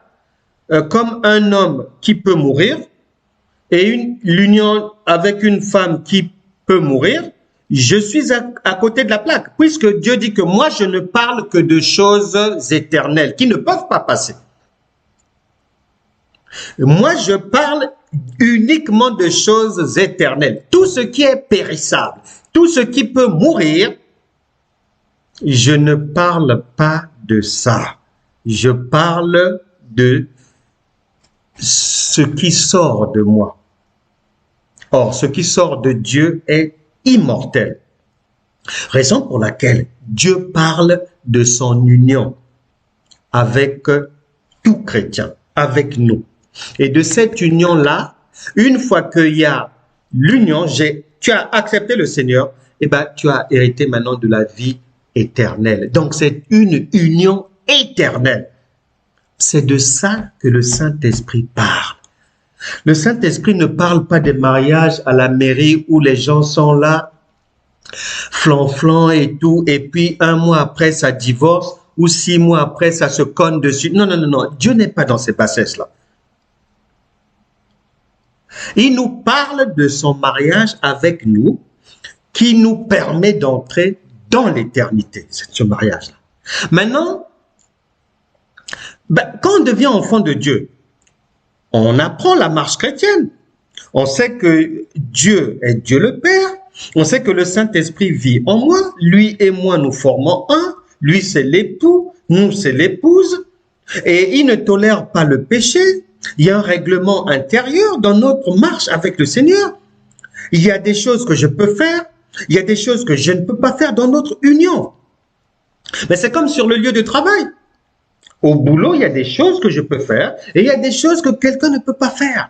comme un homme qui peut mourir et l'union avec une femme qui peut mourir, je suis à côté de la plaque, puisque Dieu dit que moi, je ne parle que de choses éternelles qui ne peuvent pas passer. Moi, je parle uniquement de choses éternelles. Tout ce qui est périssable, tout ce qui peut mourir, je ne parle pas de ça. Je parle de ce qui sort de moi. Or, ce qui sort de Dieu est immortel. Raison pour laquelle Dieu parle de son union avec tout chrétien, avec nous. Et de cette union-là, une fois qu'il y a l'union, tu as accepté le Seigneur, et ben tu as hérité maintenant de la vie éternelle. Donc c'est une union éternelle. C'est de ça que le Saint-Esprit parle. Le Saint-Esprit ne parle pas des mariages à la mairie où les gens sont là, flanflant et tout, et puis un mois après ça divorce, ou 6 mois après ça se conne dessus. Non, non, non, non. Dieu n'est pas dans ces bassesses-là. Il nous parle de son mariage avec nous, qui nous permet d'entrer dans l'éternité, ce mariage-là. Maintenant, quand on devient enfant de Dieu, on apprend la marche chrétienne. On sait que Dieu est Dieu le Père. On sait que le Saint-Esprit vit en moi. Lui et moi, nous formons un. Lui, c'est l'époux. Nous, c'est l'épouse. Et il ne tolère pas le péché. Il y a un règlement intérieur dans notre marche avec le Seigneur. Il y a des choses que je peux faire. Il y a des choses que je ne peux pas faire dans notre union. Mais c'est comme sur le lieu de travail. Au boulot, il y a des choses que je peux faire et il y a des choses que quelqu'un ne peut pas faire.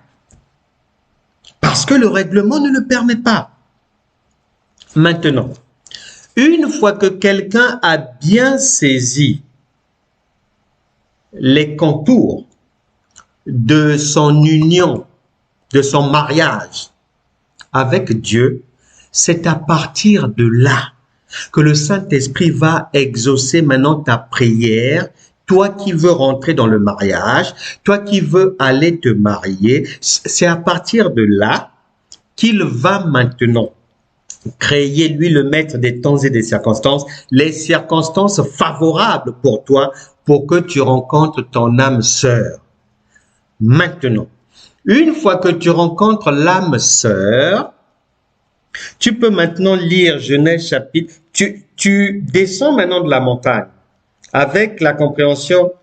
Parce que le règlement ne le permet pas. Maintenant, une fois que quelqu'un a bien saisi les contours de son union, de son mariage avec Dieu, c'est à partir de là que le Saint-Esprit va exaucer maintenant ta prière. Toi qui veux rentrer dans le mariage, toi qui veux aller te marier, c'est à partir de là qu'il va maintenant créer, lui, le maître des temps et des circonstances, les circonstances favorables pour toi, pour que tu rencontres ton âme sœur. Maintenant, une fois que tu rencontres l'âme sœur, tu peux maintenant lire Genèse chapitre, tu descends maintenant de la montagne avec la compréhension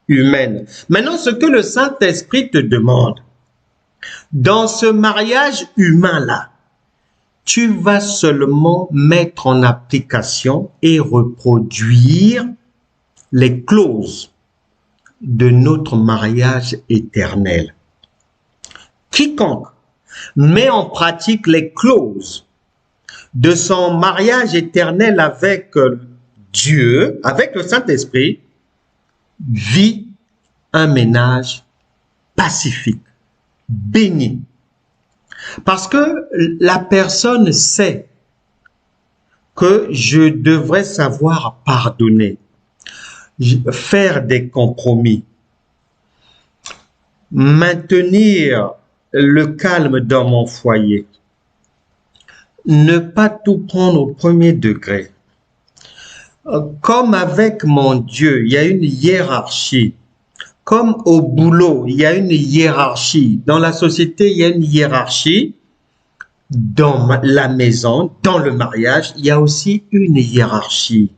humaine. Maintenant, ce que le Saint-Esprit te demande, dans ce mariage humain-là, tu vas seulement mettre en application et reproduire les clauses de notre mariage éternel. Quiconque met en pratique les clauses de son mariage éternel avec Dieu, avec le Saint-Esprit, vit un ménage pacifique, béni. Parce que la personne sait que je devrais savoir pardonner, faire des compromis, maintenir le calme dans mon foyer, ne pas tout prendre au premier degré, Comme avec mon Dieu, il y a une hiérarchie. Comme au boulot, il y a une hiérarchie. Dans la société, il y a une hiérarchie. Dans la maison, dans le mariage, il y a aussi une hiérarchie.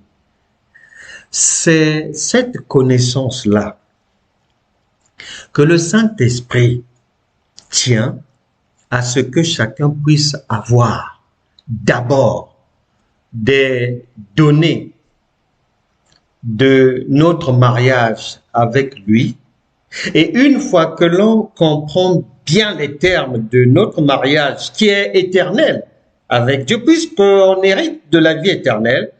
C'est cette connaissance-là que le Saint-Esprit tient à ce que chacun puisse avoir d'abord des données de notre mariage avec lui. Et une fois que l'on comprend bien les termes de notre mariage qui est éternel avec Dieu, puisqu'on hérite de la vie éternelle,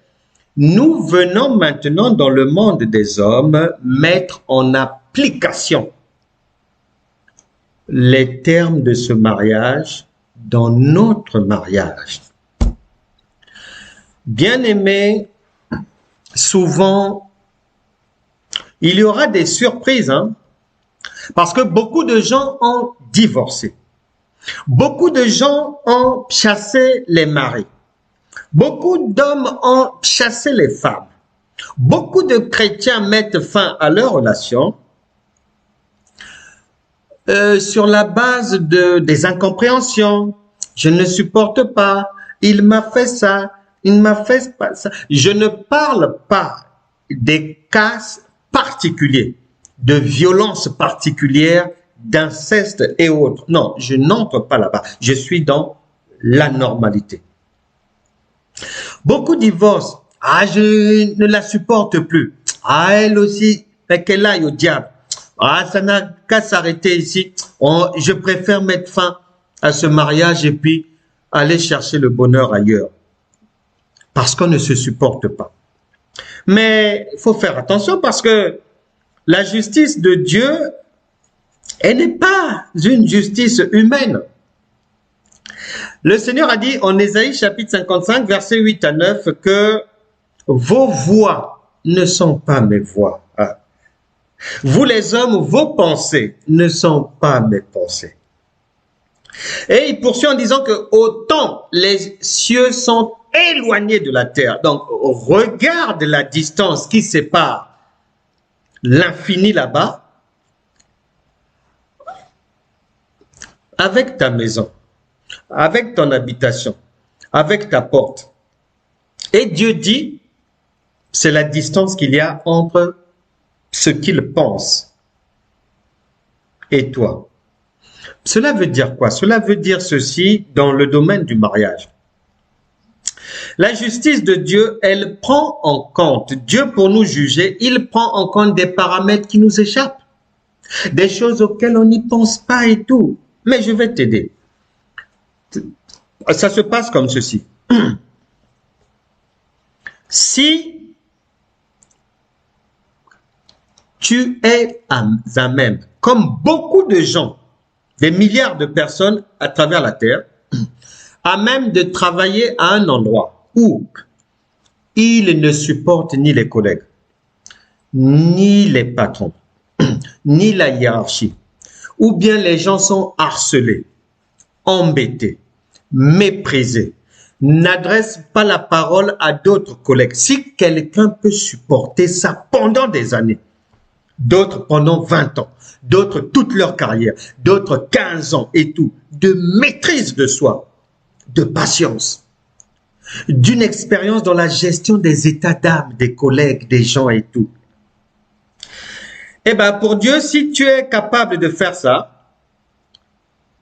nous venons maintenant dans le monde des hommes mettre en application les termes de ce mariage dans notre mariage. Bien-aimés, souvent, il y aura des surprises, parce que beaucoup de gens ont divorcé. Beaucoup de gens ont chassé les maris. Beaucoup d'hommes ont chassé les femmes. Beaucoup de chrétiens mettent fin à leur relation sur la base des incompréhensions. Je ne supporte pas, il m'a fait ça, il m'a fait pas ça. Je ne parle pas des cas particuliers, de violences particulières, d'inceste et autres. Non, je n'entre pas là-bas. Je suis dans la normalité. Beaucoup divorcent. Ah, je ne la supporte plus. Ah, elle aussi, qu'elle aille au diable. Ah, ça n'a qu'à s'arrêter ici. Je préfère mettre fin à ce mariage et puis aller chercher le bonheur ailleurs. Parce qu'on ne se supporte pas. Mais il faut faire attention parce que la justice de Dieu, elle n'est pas une justice humaine. Le Seigneur a dit en Ésaïe chapitre 55, versets 8 à 9, que vos voix ne sont pas mes voix. Vous les hommes, vos pensées ne sont pas mes pensées. Et il poursuit en disant que autant les cieux sont éloignés de la terre. Donc, regarde la distance qui sépare l'infini là-bas avec ta maison, avec ton habitation, avec ta porte. Et Dieu dit, c'est la distance qu'il y a entre ce qu'il pense et toi. Cela veut dire quoi? Cela veut dire ceci dans le domaine du mariage. La justice de Dieu, elle prend en compte, Dieu pour nous juger, il prend en compte des paramètres qui nous échappent, des choses auxquelles on n'y pense pas et tout. Mais je vais t'aider. Ça se passe comme ceci. Si tu es à même, comme beaucoup de gens, des milliards de personnes à travers la terre, à même de travailler à un endroit où ils ne supportent ni les collègues, ni les patrons, ni la hiérarchie, ou bien les gens sont harcelés, embêtés, méprisés, n'adressent pas la parole à d'autres collègues. Si quelqu'un peut supporter ça pendant des années, d'autres pendant 20 ans, d'autres toute leur carrière, d'autres 15 ans et tout, de maîtrise de soi, de patience, d'une expérience dans la gestion des états d'âme, des collègues, des gens et tout. Eh bien, pour Dieu, si tu es capable de faire ça,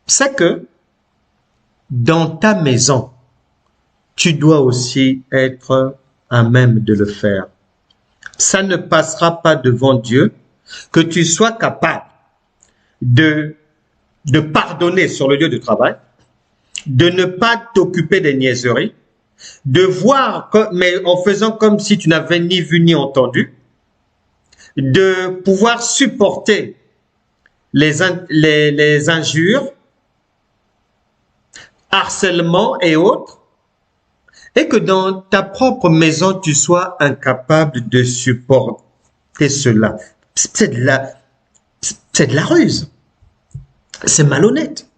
c'est que dans ta maison, tu dois aussi être à même de le faire. Ça ne passera pas devant Dieu que tu sois capable de pardonner sur le lieu de travail, de ne pas t'occuper des niaiseries, de voir, mais en faisant comme si tu n'avais ni vu ni entendu, de pouvoir supporter les injures, harcèlement et autres, et que dans ta propre maison, tu sois incapable de supporter cela. C'est de la ruse. C'est malhonnête.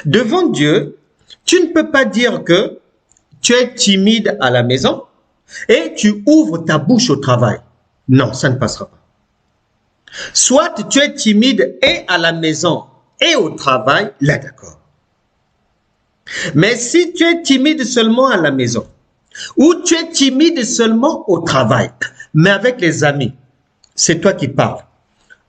Devant Dieu, tu ne peux pas dire que tu es timide à la maison et tu ouvres ta bouche au travail. Non, ça ne passera pas. Soit tu es timide et à la maison et au travail, là d'accord. Mais si tu es timide seulement à la maison, ou tu es timide seulement au travail, mais avec les amis, c'est toi qui parles.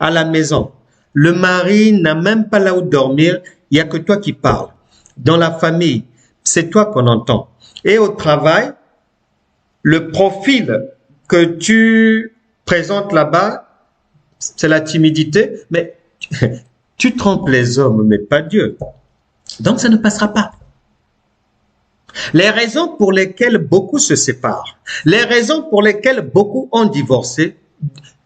À la maison, le mari n'a même pas là où dormir, il n'y a que toi qui parles. Dans la famille, c'est toi qu'on entend. Et au travail, le profil que tu présentes là-bas, c'est la timidité, mais tu trompes les hommes, mais pas Dieu. Donc ça ne passera pas. Les raisons pour lesquelles beaucoup se séparent, les raisons pour lesquelles beaucoup ont divorcé,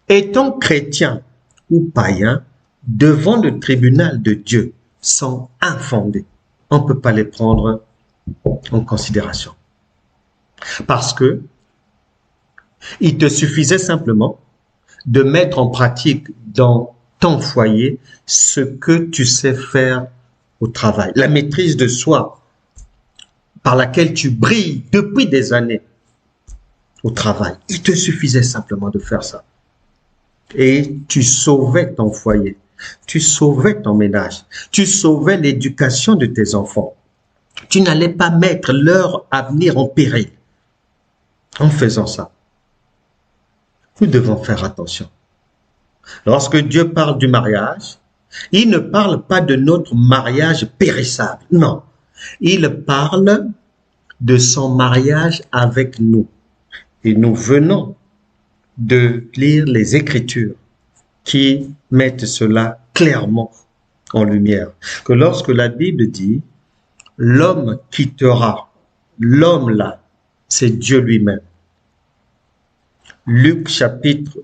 étant chrétiens ou païens, devant le tribunal de Dieu, sont infondées. On ne peut pas les prendre en considération. Parce que il te suffisait simplement de mettre en pratique dans ton foyer ce que tu sais faire au travail. La maîtrise de soi par laquelle tu brilles depuis des années au travail. Il te suffisait simplement de faire ça. Et tu sauvais ton foyer. Tu sauvais ton ménage. Tu sauvais l'éducation de tes enfants. Tu n'allais pas mettre leur avenir en péril en faisant ça. Nous devons faire attention. Lorsque Dieu parle du mariage, il ne parle pas de notre mariage périssable. Non. Il parle de son mariage avec nous. Et nous venons de lire les Écritures qui mettent cela clairement en lumière. Que lorsque la Bible dit « l'homme quittera », l'homme là, c'est Dieu lui-même. Luc chapitre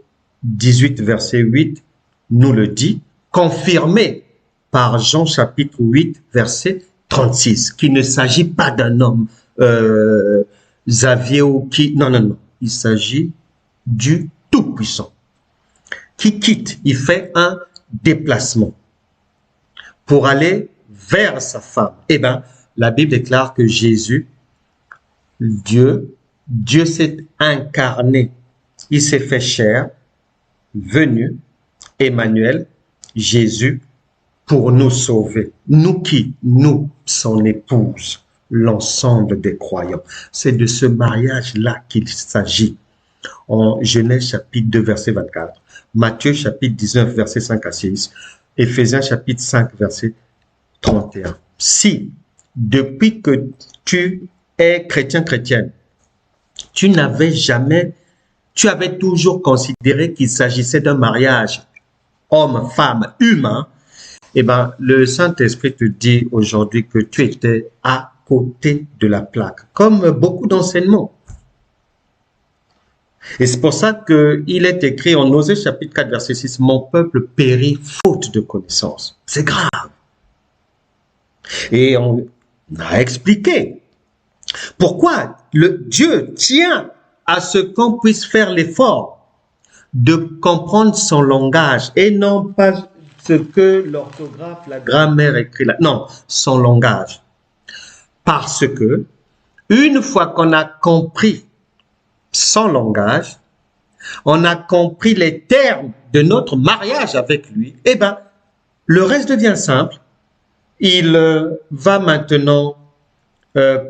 18 verset 8 nous le dit, confirmé par Jean chapitre 8 verset 36, qu'il ne s'agit pas d'un homme Xavier ou qui... Non. Il s'agit du Tout-Puissant qui quitte, il fait un déplacement pour aller vers sa femme. Eh bien, la Bible déclare que Jésus, Dieu s'est incarné. Il s'est fait chair, venu, Emmanuel, Jésus, pour nous sauver. Nous qui? Nous, son épouse, l'ensemble des croyants. C'est de ce mariage-là qu'il s'agit. En Genèse chapitre 2, verset 24, Matthieu chapitre 19, verset 5 à 6, Éphésiens chapitre 5, verset 31. Si, depuis que tu es chrétienne, tu avais toujours considéré qu'il s'agissait d'un mariage homme, femme, humain, eh bien, le Saint-Esprit te dit aujourd'hui que tu étais à côté de la plaque, comme beaucoup d'enseignements. Et c'est pour ça qu'il est écrit en Osée chapitre 4, verset 6, « Mon peuple périt faute de connaissance ». C'est grave. Et on a expliqué pourquoi Dieu tient à ce qu'on puisse faire l'effort de comprendre son langage et non pas ce que l'orthographe, la grammaire écrit là. Non, son langage. Parce que une fois qu'on a compris son langage, on a compris les termes de notre mariage avec lui, eh bien, le reste devient simple. Il va maintenant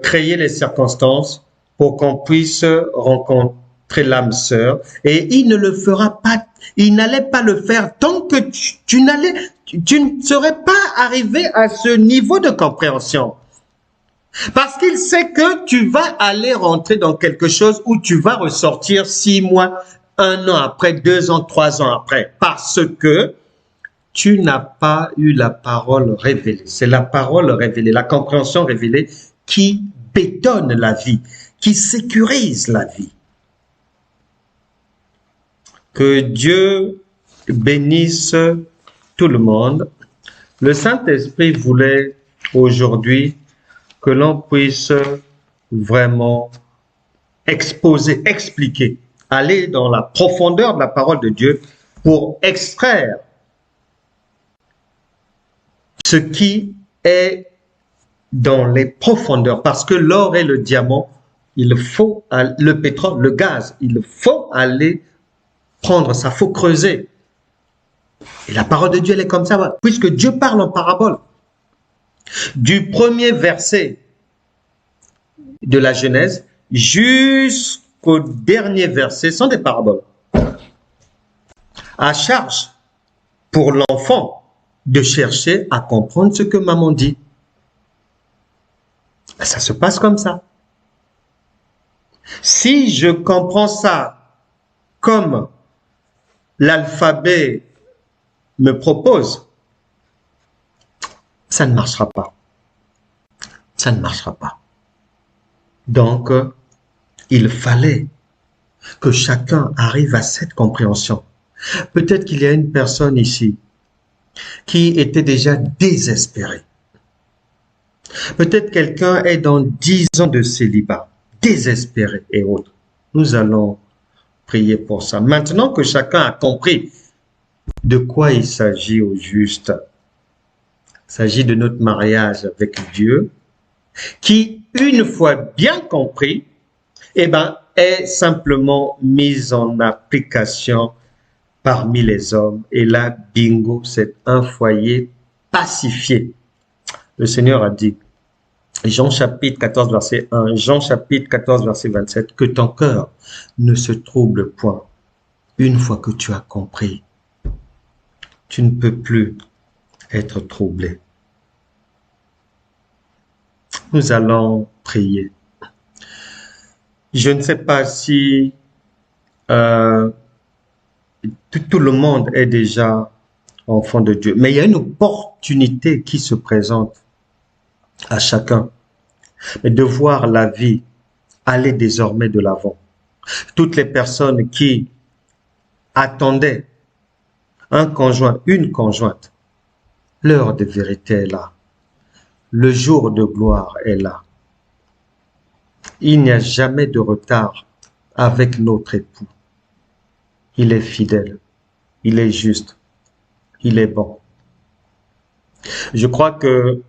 créer les circonstances pour qu'on puisse rencontrer l'âme sœur, et il ne le fera pas, il n'allait pas le faire tant que tu ne serais pas arrivé à ce niveau de compréhension. Parce qu'il sait que tu vas aller rentrer dans quelque chose où tu vas ressortir 6 mois, 1 an après, 2 ans, 3 ans après. Parce que tu n'as pas eu la parole révélée. C'est la parole révélée, la compréhension révélée qui bétonne la vie, qui sécurise la vie. Que Dieu bénisse tout le monde. Le Saint-Esprit voulait aujourd'hui que l'on puisse vraiment exposer, expliquer, aller dans la profondeur de la parole de Dieu pour extraire ce qui est dans les profondeurs. Parce que l'or et le diamant, il faut le pétrole, le gaz, il faut aller prendre ça, il faut creuser. Et la parole de Dieu, elle est comme ça, puisque Dieu parle en parabole. Du premier verset de la Genèse jusqu'au dernier verset sont des paraboles. À charge pour l'enfant de chercher à comprendre ce que maman dit. Ça se passe comme ça. Si je comprends ça comme l'alphabet me propose, ça ne marchera pas. Ça ne marchera pas. Donc, il fallait que chacun arrive à cette compréhension. Peut-être qu'il y a une personne ici qui était déjà désespérée. Peut-être quelqu'un est dans 10 ans de célibat, désespéré et autres. Nous allons prier pour ça. Maintenant que chacun a compris de quoi il s'agit au juste, il s'agit de notre mariage avec Dieu, qui, une fois bien compris, est simplement mis en application parmi les hommes. Et là, bingo, c'est un foyer pacifié. Le Seigneur a dit, Jean chapitre 14, verset 1, Jean chapitre 14, verset 27, que ton cœur ne se trouble point. Une fois que tu as compris, tu ne peux plus être troublé. Nous allons prier. Je ne sais pas si tout le monde est déjà enfant de Dieu, mais il y a une opportunité qui se présente à chacun de voir la vie aller désormais de l'avant. Toutes les personnes qui attendaient un conjoint, une conjointe, l'heure de vérité est là. Le jour de gloire est là. Il n'y a jamais de retard avec notre époux. Il est fidèle, il est juste, il est bon. Je crois que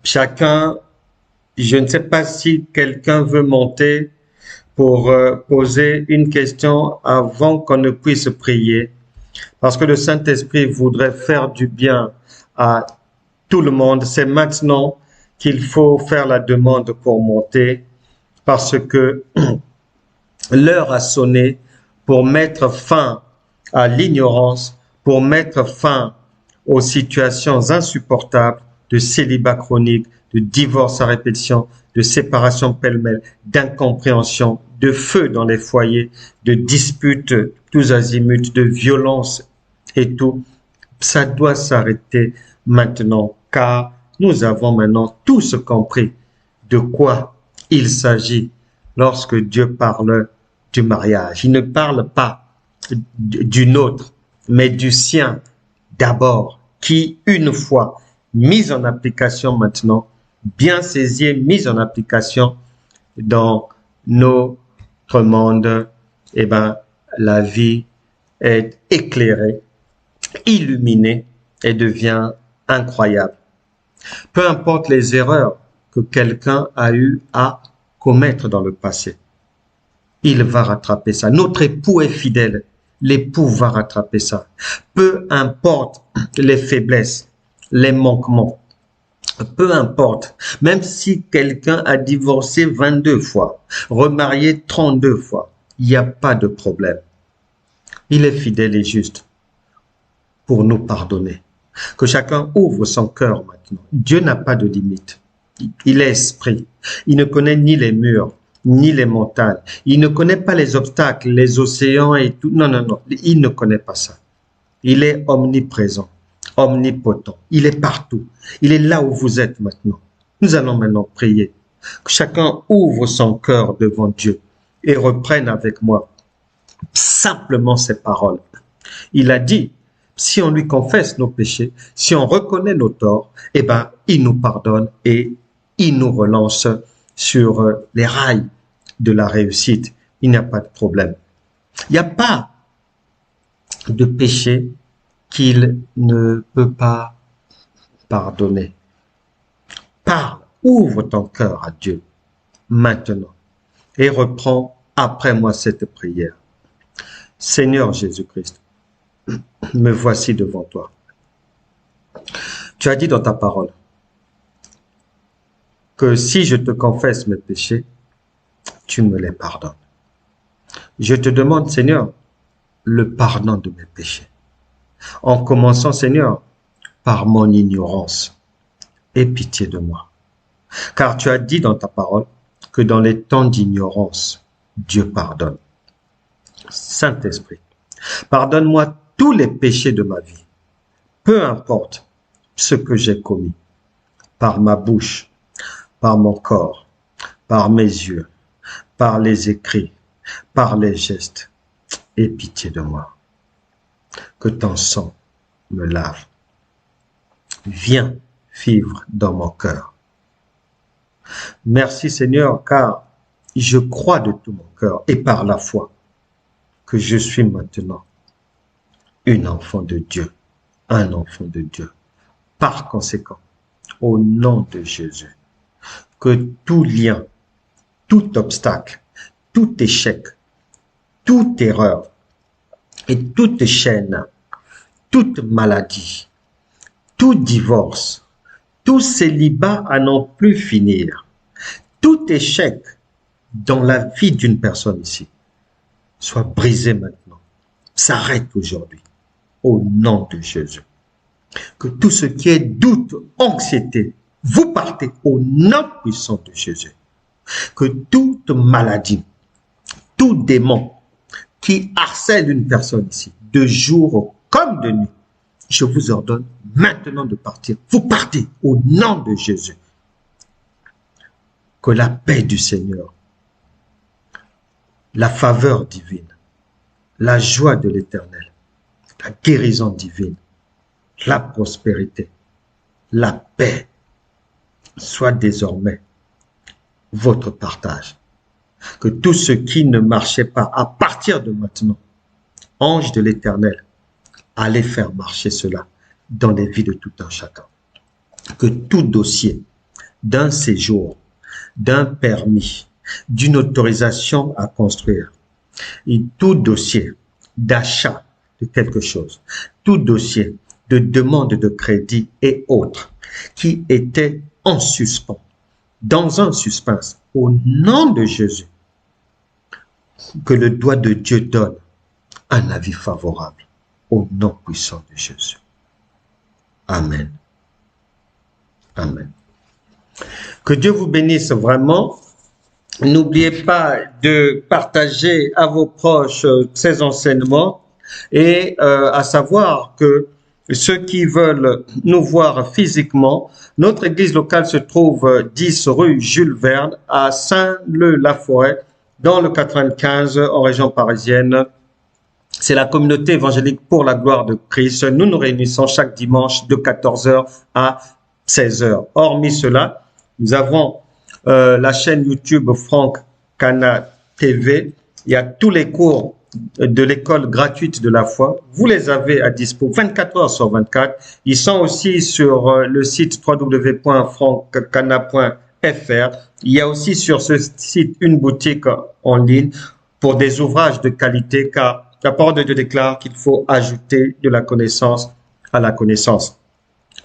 chacun, je ne sais pas si quelqu'un veut monter pour poser une question avant qu'on ne puisse prier, parce que le Saint-Esprit voudrait faire du bien à tout le monde. C'est maintenant qu'il faut faire la demande pour monter, parce que l'heure a sonné pour mettre fin à l'ignorance, pour mettre fin aux situations insupportables de célibat chronique, de divorce à répétition, de séparation pêle-mêle, d'incompréhension, de feu dans les foyers, de disputes tous azimuts, de violence et tout. Ça doit s'arrêter maintenant, car nous avons maintenant tous compris de quoi il s'agit lorsque Dieu parle du mariage. Il ne parle pas du nôtre, mais du sien d'abord, qui, une fois mis en application maintenant, bien saisi et mis en application dans notre monde, la vie est éclairée, illuminée et devient incroyable. Peu importe les erreurs que quelqu'un a eu à commettre dans le passé, il va rattraper ça. Notre époux est fidèle. L'époux va rattraper ça. Peu importe les faiblesses, les manquements, peu importe, même si quelqu'un a divorcé 22 fois, remarié 32 fois, il n'y a pas de problème. Il est fidèle et juste pour nous pardonner. Que chacun ouvre son cœur maintenant. Dieu n'a pas de limite. Il est esprit. Il ne connaît ni les murs, ni les montagnes. Il ne connaît pas les obstacles, les océans et tout. Non, non, non. Il ne connaît pas ça. Il est omniprésent, omnipotent. Il est partout. Il est là où vous êtes maintenant. Nous allons maintenant prier. Que chacun ouvre son cœur devant Dieu et reprenne avec moi simplement ces paroles. Il a dit, si on lui confesse nos péchés, si on reconnaît nos torts, il nous pardonne et il nous relance sur les rails de la réussite. Il n'y a pas de problème. Il n'y a pas de péché qu'il ne peut pas pardonner. Parle, ouvre ton cœur à Dieu maintenant et reprends après moi cette prière. Seigneur Jésus-Christ, me voici devant toi. Tu as dit dans ta parole que si je te confesse mes péchés, tu me les pardonnes. Je te demande, Seigneur, le pardon de mes péchés. En commençant, Seigneur, par mon ignorance. Aie pitié de moi. Car tu as dit dans ta parole que dans les temps d'ignorance, Dieu pardonne. Saint-Esprit, pardonne-moi tous les péchés de ma vie, peu importe ce que j'ai commis, par ma bouche, par mon corps, par mes yeux, par les écrits, par les gestes. Aie pitié de moi. Que ton sang me lave. Viens vivre dans mon cœur. Merci Seigneur, car je crois de tout mon cœur et par la foi que je suis maintenant une enfant de Dieu, un enfant de Dieu. Par conséquent, au nom de Jésus, que tout lien, tout obstacle, tout échec, toute erreur et toute chaîne, toute maladie, tout divorce, tout célibat à n'en plus finir, tout échec dans la vie d'une personne ici, soit brisé maintenant, s'arrête aujourd'hui, au nom de Jésus. Que tout ce qui est doute, anxiété, vous partez au nom puissant de Jésus. Que toute maladie, tout démon qui harcèle une personne ici, de jour comme de nuit, je vous ordonne maintenant de partir. Vous partez au nom de Jésus. Que la paix du Seigneur, la faveur divine, la joie de l'Éternel, la guérison divine, la prospérité, la paix soit désormais votre partage. Que tout ce qui ne marchait pas à partir de maintenant, ange de l'Éternel, allez faire marcher cela dans les vies de tout un chacun. Que tout dossier d'un séjour, d'un permis, d'une autorisation à construire, et tout dossier d'achat de quelque chose, tout dossier de demande de crédit et autres qui étaient en suspens, dans un suspense, au nom de Jésus, que le doigt de Dieu donne un avis favorable, au nom puissant de Jésus. Amen. Amen. Que Dieu vous bénisse vraiment. N'oubliez pas de partager à vos proches ces enseignements et à savoir que ceux qui veulent nous voir physiquement, notre église locale se trouve 10 rue Jules Verne à Saint-Leu-la-Forêt dans le 95 en région parisienne. C'est la communauté évangélique pour la gloire de Christ. Nous nous réunissons chaque dimanche de 14h à 16h. Hormis cela, nous avons la chaîne YouTube Franck Cana TV. Il y a tous les cours de l'école gratuite de la foi. Vous les avez à dispo 24 heures sur 24. Ils sont aussi sur le site www.franckcana.fr. Il y a aussi sur ce site une boutique en ligne pour des ouvrages de qualité, car la parole de Dieu déclare qu'il faut ajouter de la connaissance à la connaissance.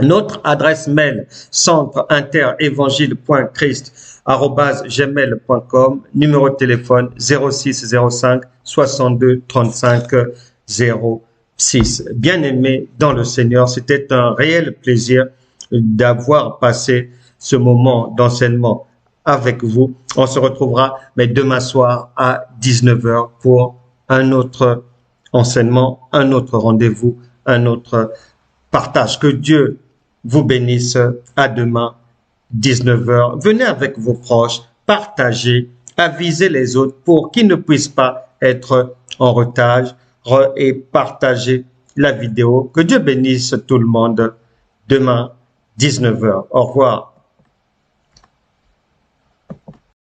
Notre adresse mail centre-inter-évangile.christ@gmail.com, numéro de téléphone 06 05 62 35 06. Bien-aimés dans le Seigneur, c'était un réel plaisir d'avoir passé ce moment d'enseignement avec vous. On se retrouvera mais demain soir à 19h pour un autre enseignement, un autre rendez-vous, un autre partage. Que Dieu vous bénisse. À demain, 19h. Venez avec vos proches, partagez, avisez les autres pour qu'ils ne puissent pas être en retard et partagez la vidéo. Que Dieu bénisse tout le monde. Demain, 19h. Au revoir.